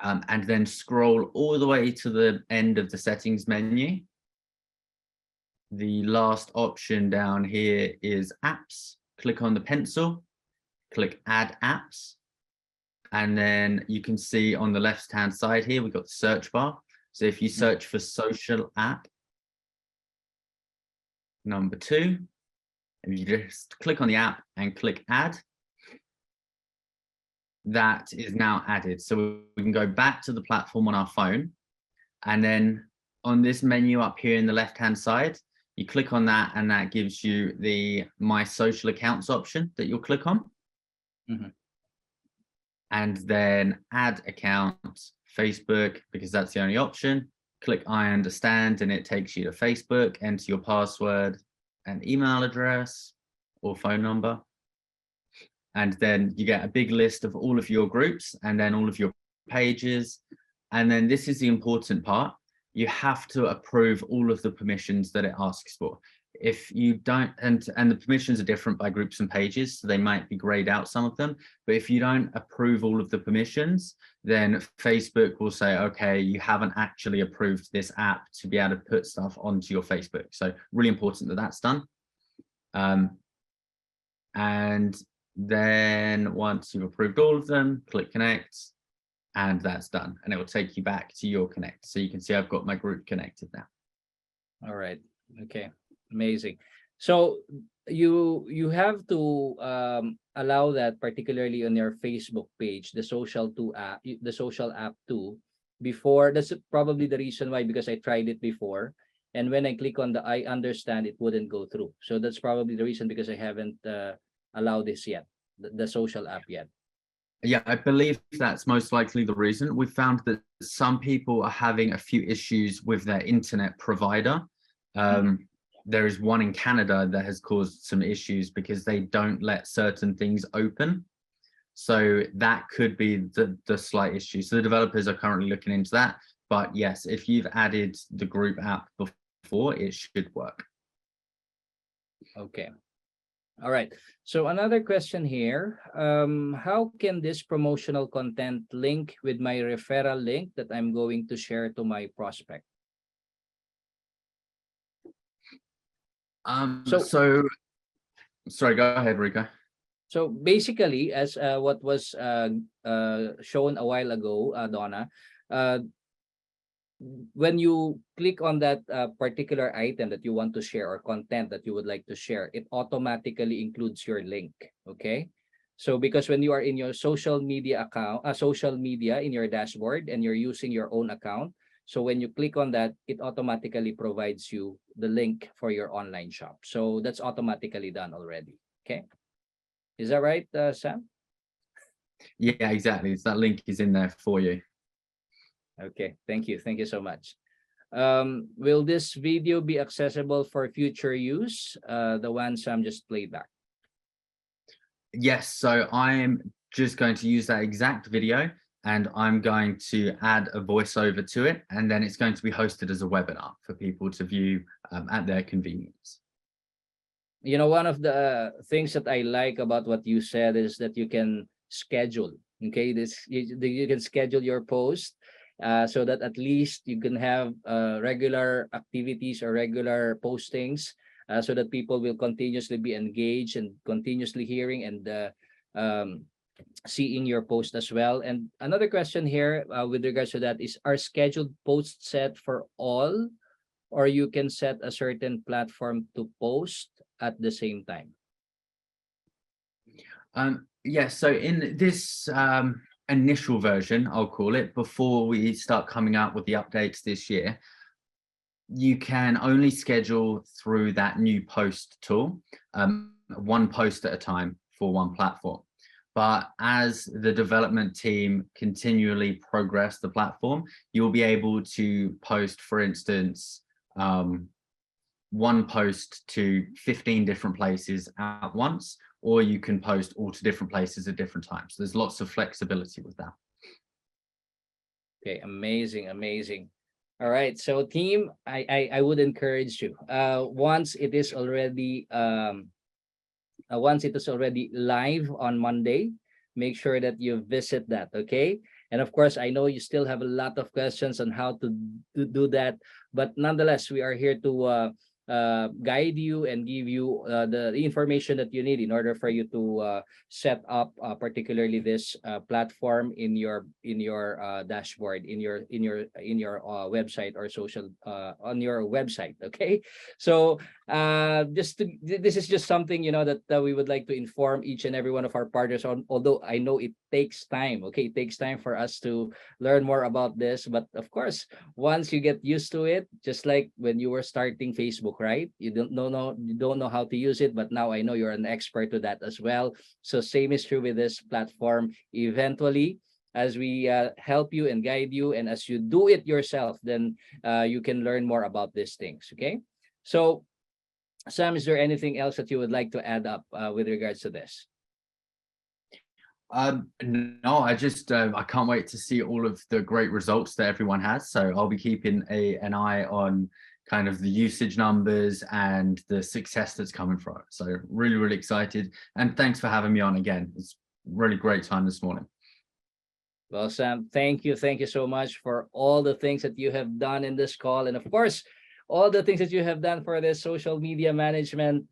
and then scroll all the way to the end of the settings menu, the last option down here is apps. Click on the pencil, click add apps. And then you can see on the left-hand side here, we've got the search bar. So if you search for social app number 2, and you just click on the app and click add, that is now added. So we can go back to the platform on our phone. And then on this menu up here in the left-hand side, you click on that and that gives you the My Social Accounts option that you'll click on. And then add account, Facebook, because that's the only option. Click I understand and it takes you to Facebook, enter your password and email address or phone number. And then you get a big list of all of your groups and then all of your pages. And then this is the important part. You have to approve all of the permissions that it asks for. If you don't, and the permissions are different by groups and pages, so they might be grayed out, some of them, but if you don't approve all of the permissions, then Facebook will say, okay, you haven't actually approved this app to be able to put stuff onto your Facebook. So really important that that's done. And then once you've approved all of them, click connect, and that's done. And it will take you back to your connect. So you can see I've got my group connected now. All right. Okay. Amazing. So you have to allow that, particularly on your Facebook page, the social app too, before. That's probably the reason why, because I tried it before, and when I click on the I understand, it wouldn't go through. So that's probably the reason, because I haven't allowed this yet, the social app yet. Yeah, I believe that's most likely the reason. We found that some people are having a few issues with their internet provider. There is one in Canada that has caused some issues because they don't let certain things open. So that could be the slight issue. So the developers are currently looking into that. But yes, if you've added the group app before, it should work. Okay. All right. So another question here. How can this promotional content link with my referral link that I'm going to share to my prospect? Sorry, go ahead, Rico. So basically, as what was shown a while ago, Donna, when you click on that particular item that you want to share or content that you would like to share, it automatically includes your link. Okay. So because when you are in your social media account, social media in your dashboard and you're using your own account, so when you click on that, it automatically provides you the link for your online shop. So that's automatically done already. Okay. Is that right, Sam? Yeah, exactly. So that link is in there for you. Okay, thank you. Thank you so much. Will this video be accessible for future use? The one Sam just played back. Yes, so I'm just going to use that exact video and I'm going to add a voiceover to it, and then it's going to be hosted as a webinar for people to view at their convenience. You know, one of the things that I like about what you said is that you can schedule. Okay, you can schedule your post so that at least you can have regular activities or regular postings so that people will continuously be engaged and continuously hearing and seeing your post as well. And another question here with regards to that is, are scheduled posts set for all, or you can set a certain platform to post at the same time? Yeah, so in this initial version, I'll call it, before we start coming out with the updates this year, you can only schedule through that new post tool, one post at a time for one platform. But as the development team continually progress the platform, you'll be able to post, for instance, one post to 15 different places at once, or you can post all to different places at different times. There's lots of flexibility with that. Okay, amazing, amazing. All right, so team, I would encourage you, once it is already live on Monday, make sure that you visit that. Okay. And of course, I know you still have a lot of questions on how to do that, but nonetheless, we are here to guide you and give you the information that you need in order for you to set up particularly this platform in your dashboard, in your website or social on your website. Okay, so this is just something, you know, that we would like to inform each and every one of our partners on, although I know it takes time. Okay, it takes time for us to learn more about this, but of course, once you get used to it, just like when you were starting Facebook, right? You don't know how to use it, but now I know you're an expert to that as well. So same is true with this platform. Eventually, as we help you and guide you, and as you do it yourself, then you can learn more about these things. Okay, so Sam, is there anything else that you would like to add up with regards to this? No, I just I can't wait to see all of the great results that everyone has. So I'll be keeping an eye on kind of the usage numbers and the success that's coming from it. So really, really excited. And thanks for having me on again. It's really great time this morning. Well, Sam, thank you. Thank you so much for all the things that you have done in this call. And of course, all the things that you have done for this social media management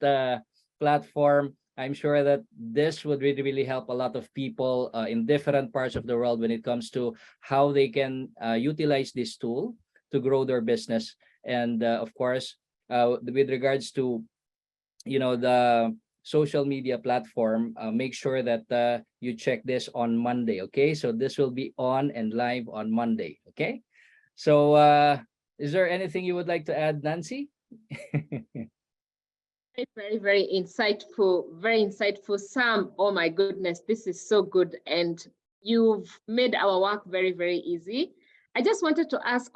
platform. I'm sure that this would really, really help a lot of people in different parts of the world when it comes to how they can utilize this tool to grow their business. And of course, with regards to, you know, the social media platform, make sure that you check this on Monday. Okay, so this will be on and live on Monday. Okay, so is there anything you would like to add, Nancy? Very, very insightful, very insightful, Sam. Oh my goodness, this is so good. And you've made our work very, very easy. I just wanted to ask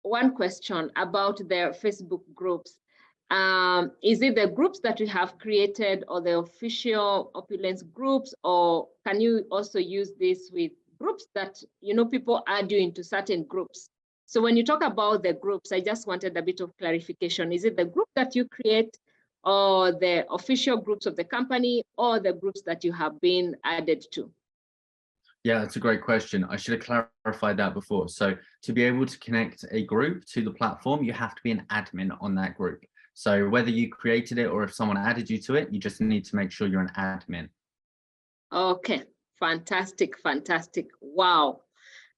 one question about the Facebook groups. Is it the groups that we have created or the official Opulence groups, or can you also use this with groups that, you know, people add you into certain groups? So when you talk about the groups, I just wanted a bit of clarification. Is it the group that you create, or the official groups of the company, or the groups that you have been added to? Yeah, that's a great question. I should have clarified that before. So to be able to connect a group to the platform, you have to be an admin on that group. So whether you created it or if someone added you to it, you just need to make sure you're an admin. Okay, fantastic, fantastic. Wow.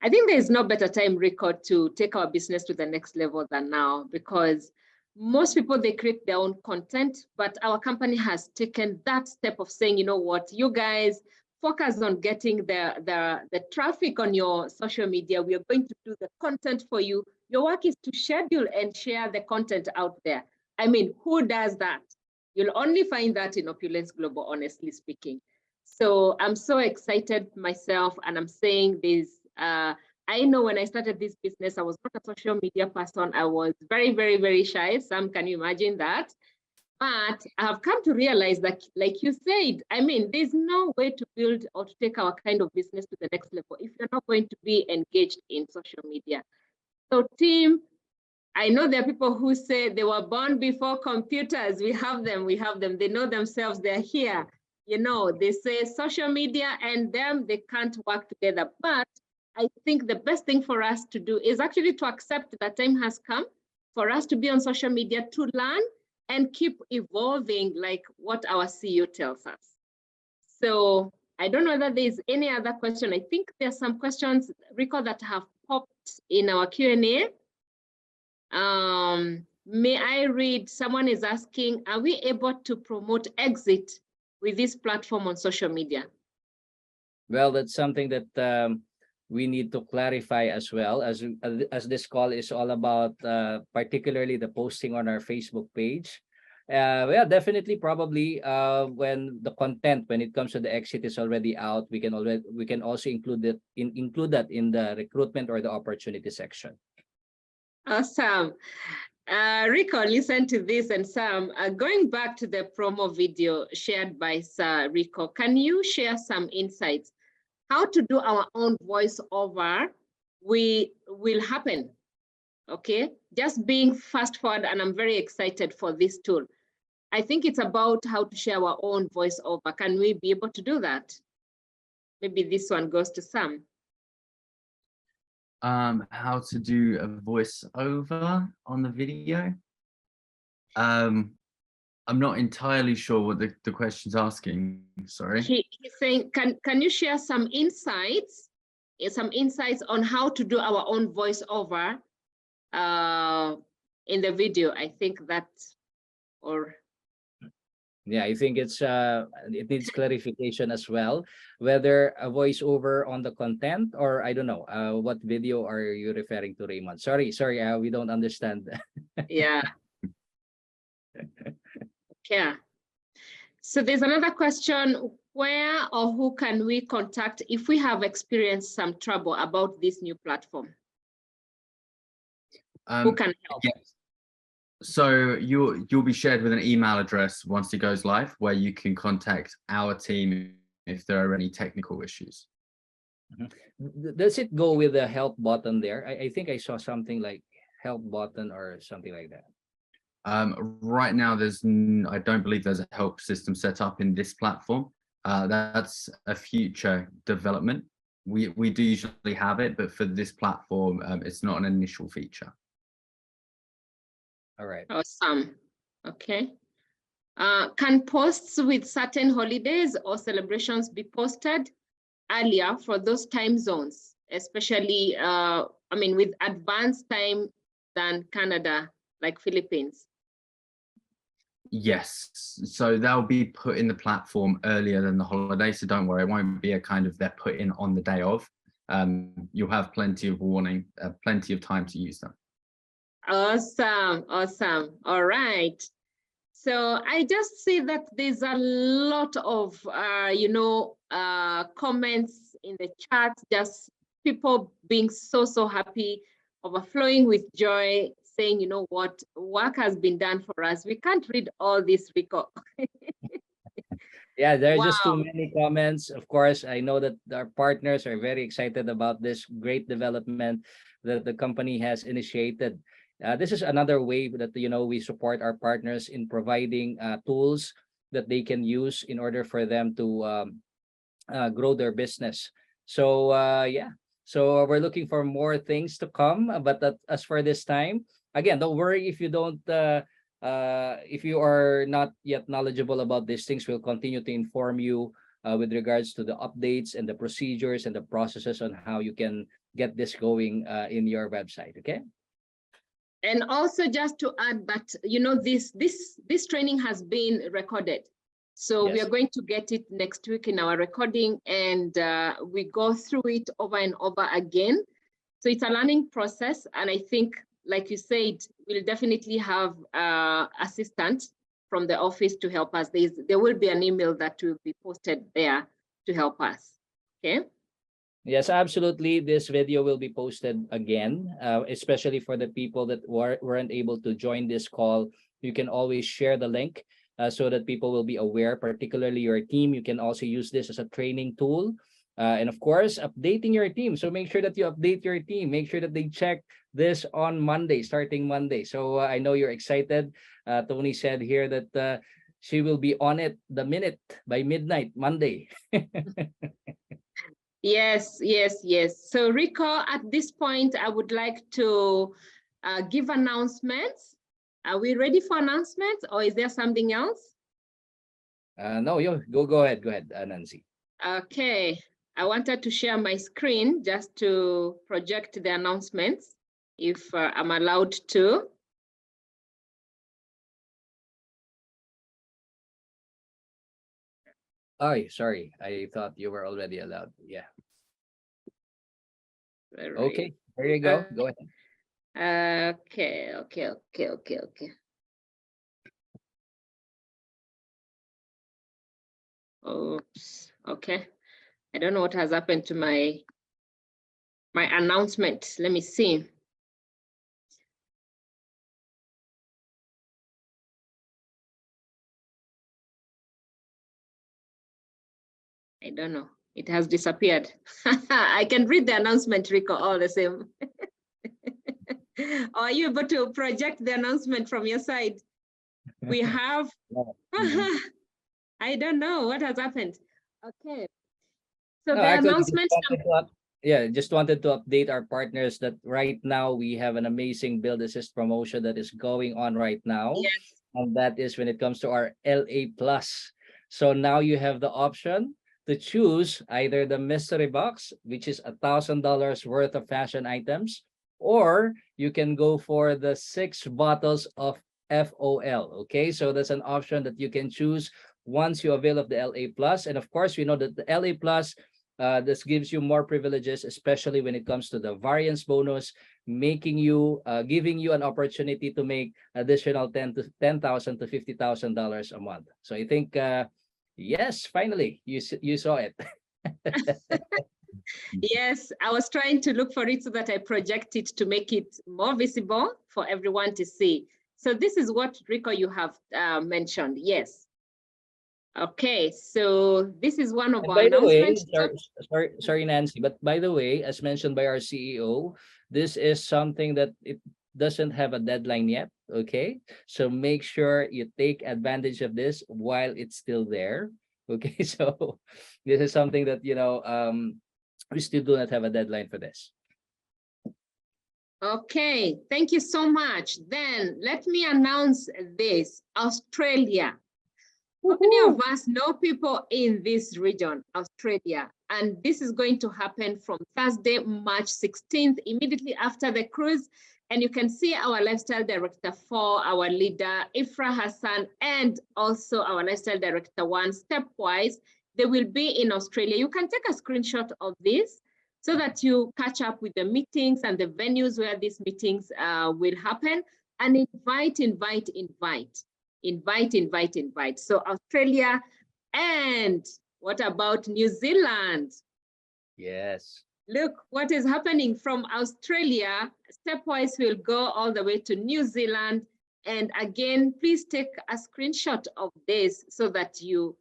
I think there is no better time, Rico, to take our business to the next level than now, because most people, they create their own content, but our company has taken that step of saying, you know what, you guys focus on getting the traffic on your social media. We are going to do the content for you. Your work is to schedule and share the content out there. I mean, who does that? You'll only find that in Opulence Global, honestly speaking. So I'm so excited myself, and I'm saying this, I know when I started this business, I was not a social media person. I was very, very, very shy. Sam, can you imagine that? But I have come to realize that, like you said, I mean, there's no way to build or to take our kind of business to the next level if you're not going to be engaged in social media. So team, I know there are people who say they were born before computers. We have them. They know themselves, they're here. You know, they say social media and them, they can't work together. But I think the best thing for us to do is actually to accept that time has come for us to be on social media, to learn and keep evolving, like what our CEO tells us. So I don't know whether there's any other question. I think there's some questions, Rico, that have popped in our Q&A. May I read? Someone is asking, are we able to promote exit with this platform on social media? Well, that's something that we need to clarify as well, as this call is all about particularly the posting on our Facebook page. Yeah, definitely, probably when the content, when it comes to the exit, is already out, we can also include that in the recruitment or the opportunity section. Awesome. Rico, listen to this. And Sam, going back to the promo video shared by Sir Rico, can you share some insights? How to do our own voiceover will happen, okay? Just being fast forward, and I'm very excited for this tool. I think it's about how to share our own voiceover. Can we be able to do that? Maybe this one goes to Sam. How to do a voiceover on the video? I'm not entirely sure what the question's asking. Sorry. He's saying, can you share some insights on how to do our own voiceover in the video? I think that, or yeah, I think it needs clarification as well, whether a voiceover on the content, or I don't know, what video are you referring to, Raymond? Sorry, we don't understand. Yeah. Yeah. So there's another question: where or who can we contact if we have experienced some trouble about this new platform? Who can help? Yes. So you'll be shared with an email address once it goes live, where you can contact our team if there are any technical issues. Does it go with the help button there? I think I saw something like help button or something like that. Right now, I don't believe there's a help system set up in this platform. That's a future development. We do usually have it, but for this platform, it's not an initial feature. All right. Awesome. Okay. Can posts with certain holidays or celebrations be posted earlier for those time zones, especially, I mean, with advanced time than Canada, like Philippines? Yes, so they'll be put in the platform earlier than the holiday, so don't worry, it won't be a kind of they're put in on the day of. You'll have plenty of warning, plenty of time to use them. Awesome. All right. So I just see that there's a lot of comments in the chat, just people being so happy, overflowing with joy, saying, you know what, work has been done for us. We can't read all this, Rico. Yeah, there are just too many comments. Of course, I know that our partners are very excited about this great development that the company has initiated. This is another way that, we support our partners in providing tools that they can use in order for them to grow their business. So yeah, so we're looking for more things to come. But as for this time, again, don't worry if you don't. If you are not yet knowledgeable about these things, we'll continue to inform you with regards to the updates and the procedures and the processes on how you can get this going in your website. Okay. And also just to add that, you know, this training has been recorded. So we Yes. are going to get it next week in our recording, and we go through it over and over again. So it's a learning process. And I think, like you said, we'll definitely have assistant from the office to help us. There will be an email that will be posted there to help us. Okay. Yes, absolutely. This video will be posted again, especially for the people that weren't able to join this call. You can always share the link so that people will be aware, particularly your team. You can also use this as a training tool. And of course, updating your team. So make sure that you update your team. Make sure that they check this on Monday, starting Monday. So I know you're excited. Tony said here that she will be on it the minute by midnight, Monday. Yes, yes, yes. So Rico, at this point, I would like to give announcements. Are we ready for announcements, or is there something else? No, you go ahead, Nancy. Okay, I wanted to share my screen just to project the announcements, if I'm allowed to. Oh, sorry. I thought you were already allowed. Yeah. Okay, there you go. Go ahead. Okay. Oops. Okay. I don't know what has happened to my announcement. Let me see. I don't know. It has disappeared. I can read the announcement, Rico, all the same. Are you able to project the announcement from your side? We have, I don't know what has happened. Okay. So No, the actually, announcement. just wanted to update our partners that right now we have an amazing Build Assist promotion that is going on right now. Yes. And that is when it comes to our LA Plus. So now you have the option to choose either the mystery box, which is $1,000 worth of fashion items, or you can go for the 6 bottles of FOL. Okay, so that's an option that you can choose once you avail of the LA Plus. And of course, we know that the LA Plus, this gives you more privileges, especially when it comes to the variance bonus, making you giving you an opportunity to make additional $10,000 to $50,000 a month. So I think yes, finally you saw it. Yes, I was trying to look for it so that I project it to make it more visible for everyone to see. So this is what, Rico, you have mentioned. Yes. Okay, so this is one of And our by the way, announcements. sorry, Nancy, but by the way, as mentioned by our CEO, this is something that it doesn't have a deadline yet. Okay, so make sure you take advantage of this while it's still there. Okay, so this is something that we still do not have a deadline for this. Okay, thank you so much. Then let me announce this. Australia. How many of us know people in this region, Australia? And this is going to happen from Thursday, March 16th, immediately after the cruise. And you can see our lifestyle director 4, our leader, Ifra Hassan, and also our lifestyle director 1, Stepwise. They will be in Australia. You can take a screenshot of this so that you catch up with the meetings and the venues where these meetings will happen, and invite. So Australia, and what about New Zealand? Yes. Look what is happening from Australia. Stepwise will go all the way to New Zealand. And again, please take a screenshot of this so that you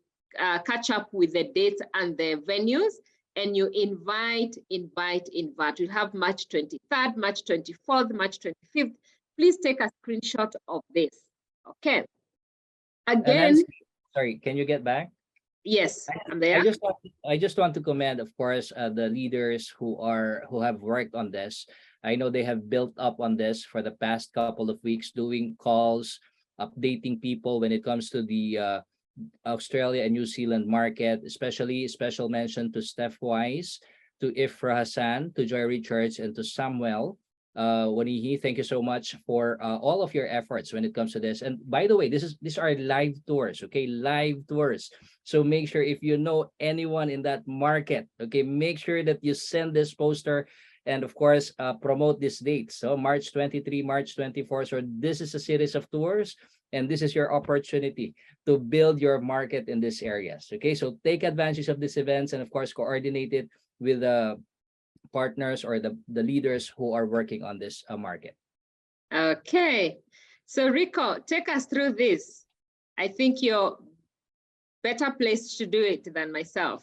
catch up with the dates and the venues, and you invite. We'll have March 23rd, March 24th, March 25th. Please take a screenshot of this. Okay. Again, Nancy, sorry, can you get back? yes, I'm there. I just want to commend, of course, the leaders who have worked on this. I know they have built up on this for the past couple of weeks, doing calls, updating people when it comes to the Australia and New Zealand market, especially special mention to Steph Wise, to Ifra Hassan, to Joy Richards, and to Samuel. Wanihi, thank you so much for all of your efforts when it comes to this. And by the way, these are live tours, okay? Live tours. So make sure if you know anyone in that market, okay, make sure that you send this poster and of course promote this date. So March 23, March 24. So this is a series of tours, and this is your opportunity to build your market in these areas. Okay, so take advantage of these events and of course coordinate it with the partners or the leaders who are working on this market. Okay, so Rico, take us through this. I think you're better placed to do it than myself.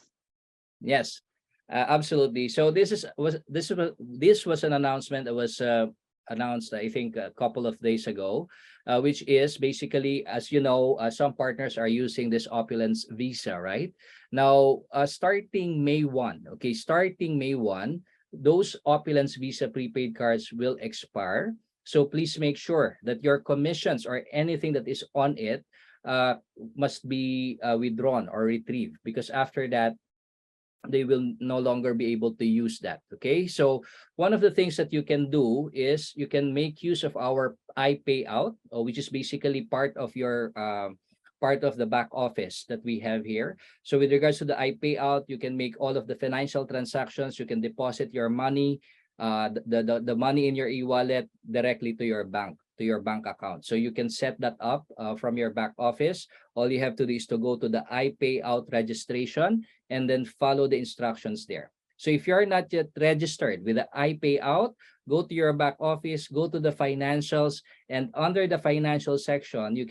Yes, absolutely. So this was an announcement that was announced, I think, a couple of days ago, which is basically, as you know, some partners are using this Opulence visa, right? Now, starting May 1, okay, starting May 1, those Opulence visa prepaid cards will expire. So please make sure that your commissions or anything that is on it must be withdrawn or retrieved, because after that, they will no longer be able to use that. Okay, so one of the things that you can do is you can make use of our iPayout, which is basically part of your part of the back office that we have here. So with regards to the iPayout, you can make all of the financial transactions. You can deposit your money, the money in your e-wallet directly to your bank account. So you can set that up from your back office. All you have to do is to go to the iPayout registration and then follow the instructions there. So if you're not yet registered with the iPayout, go to your back office, go to the financials, and under the financial section, you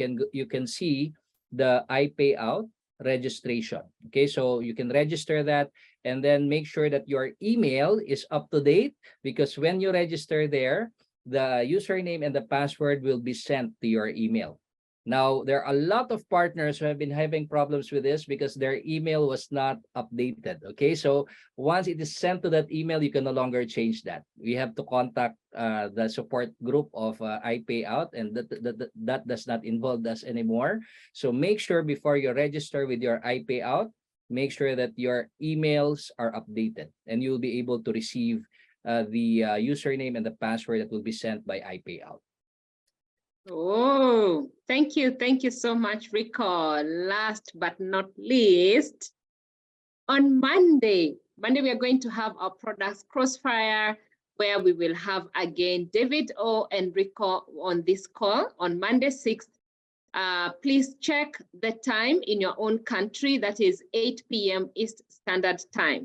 can see the iPayout registration. Okay, so you can register that and then make sure that your email is up to date, because when you register there, the username and the password will be sent to your email. Now, there are a lot of partners who have been having problems with this because their email was not updated. Okay, so once it is sent to that email, you can no longer change that. We have to contact the support group of iPayout, and that does not involve us anymore. So make sure before you register with your iPayout, make sure that your emails are updated, and you'll be able to receive the username and the password that will be sent by iPayout. Oh, thank you so much, Rico. Last but not least, on Monday we are going to have our products crossfire, where we will have again David O and Rico on this call on Monday 6th. Please check the time in your own country. That is 8 p.m. East Standard Time.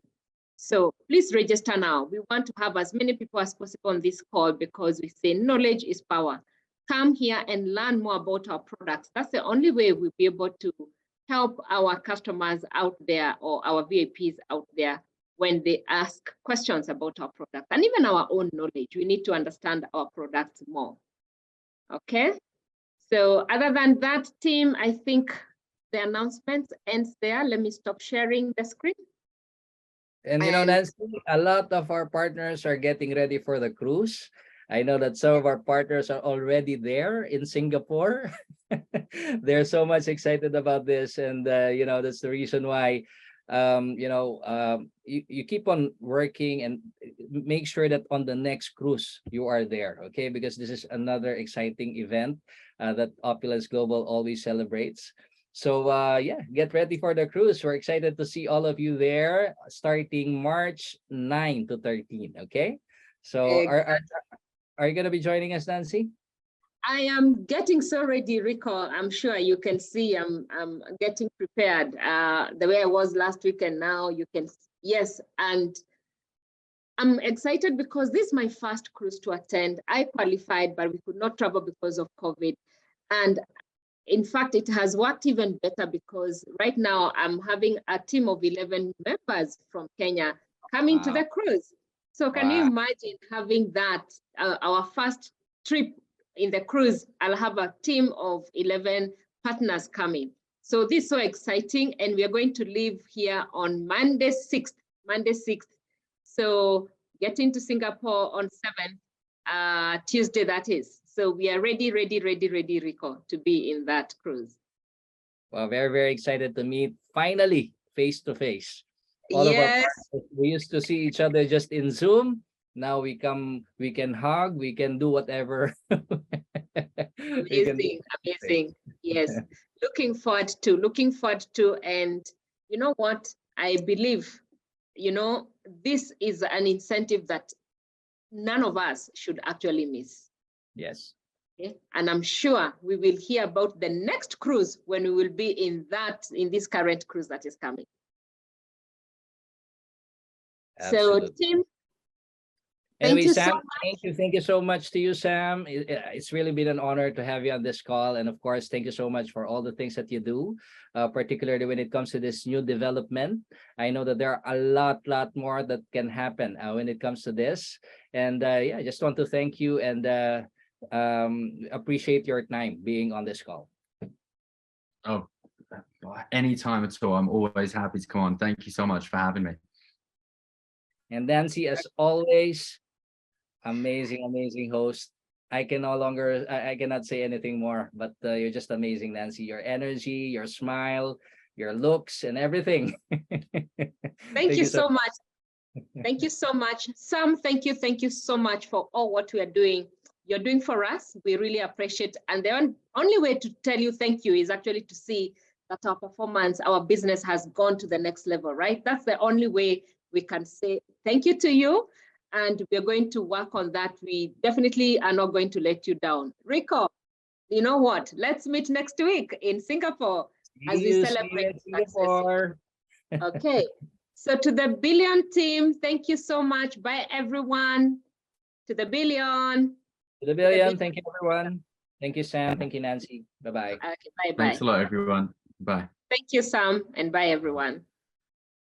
So please register now. We want to have as many people as possible on this call, because we say knowledge is power. Come here and learn more about our products. That's the only way we'll be able to help our customers out there, or our VIPs out there, when they ask questions about our products and even our own knowledge. We need to understand our products more. Okay. So other than that, team, I think the announcement ends there. Let me stop sharing the screen. And you know, Nancy, a lot of our partners are getting ready for the cruise. I know that some of our partners are already there in Singapore. They're so much excited about this, and you know, that's the reason why you keep on working and make sure that on the next cruise you are there, okay? Because this is another exciting event that Opulence Global always celebrates. So yeah, get ready for the cruise. We're excited to see all of you there starting March 9 to 13. Okay, so are you going to be joining us, Nancy? I am getting so ready, Rico. I'm sure you can see I'm getting prepared the way I was last week, and now you can, yes. And I'm excited because this is my first cruise to attend. I qualified, but we could not travel because of COVID. And in fact, it has worked even better, because right now I'm having a team of 11 members from Kenya coming to the cruise. So can you imagine having that, our first trip in the cruise? I'll have a team of 11 partners coming. So this is so exciting, and we are going to leave here on Monday 6th. So getting to Singapore on 7th, Tuesday that is. So we are ready, Rico, to be in that cruise. Well, very, very excited to meet finally face to face. All of our Yes, partners, we used to see each other just in Zoom. Now we can hug, we can do whatever. We can do amazing, face. amazing. Yes, looking forward to, and you know what? I believe, this is an incentive that none of us should actually miss. Yes, Okay? And I'm sure we will hear about the next cruise when we will be in this current cruise that is coming. So absolutely. team, Anyway, thank you so Sam, much. thank you so much to you, Sam. It's really been an honor to have you on this call, and of course, thank you so much for all the things that you do, particularly when it comes to this new development. I know that there are a lot more that can happen when it comes to this, and yeah, I just want to thank you and appreciate your time being on this call. Oh, anytime at all. I'm always happy to come on. Thank you so much for having me. And Nancy, as always, amazing host. I cannot say anything more, but you're just amazing, Nancy. Your energy, your smile, your looks, and everything. Thank you you so so much. Thank you so much. Sam, thank you so much for all what we are doing. You're doing for us. We really appreciate. And the only way to tell you thank you is actually to see that our performance, our business has gone to the next level, right? That's the only way we can say thank you to you. And we're going to work on that. We definitely are not going to let you down. Rico, you know what? Let's meet next week in Singapore as we see you celebrate in success. Singapore. Okay. So to the Billion team, thank you so much. Bye, everyone. To the Billion. To the billion. Thank you, everyone. Thank you, Sam. Thank you, Nancy. Bye-bye. Okay, bye-bye. Thanks a lot, everyone. Bye. Thank you, Sam, and bye, everyone.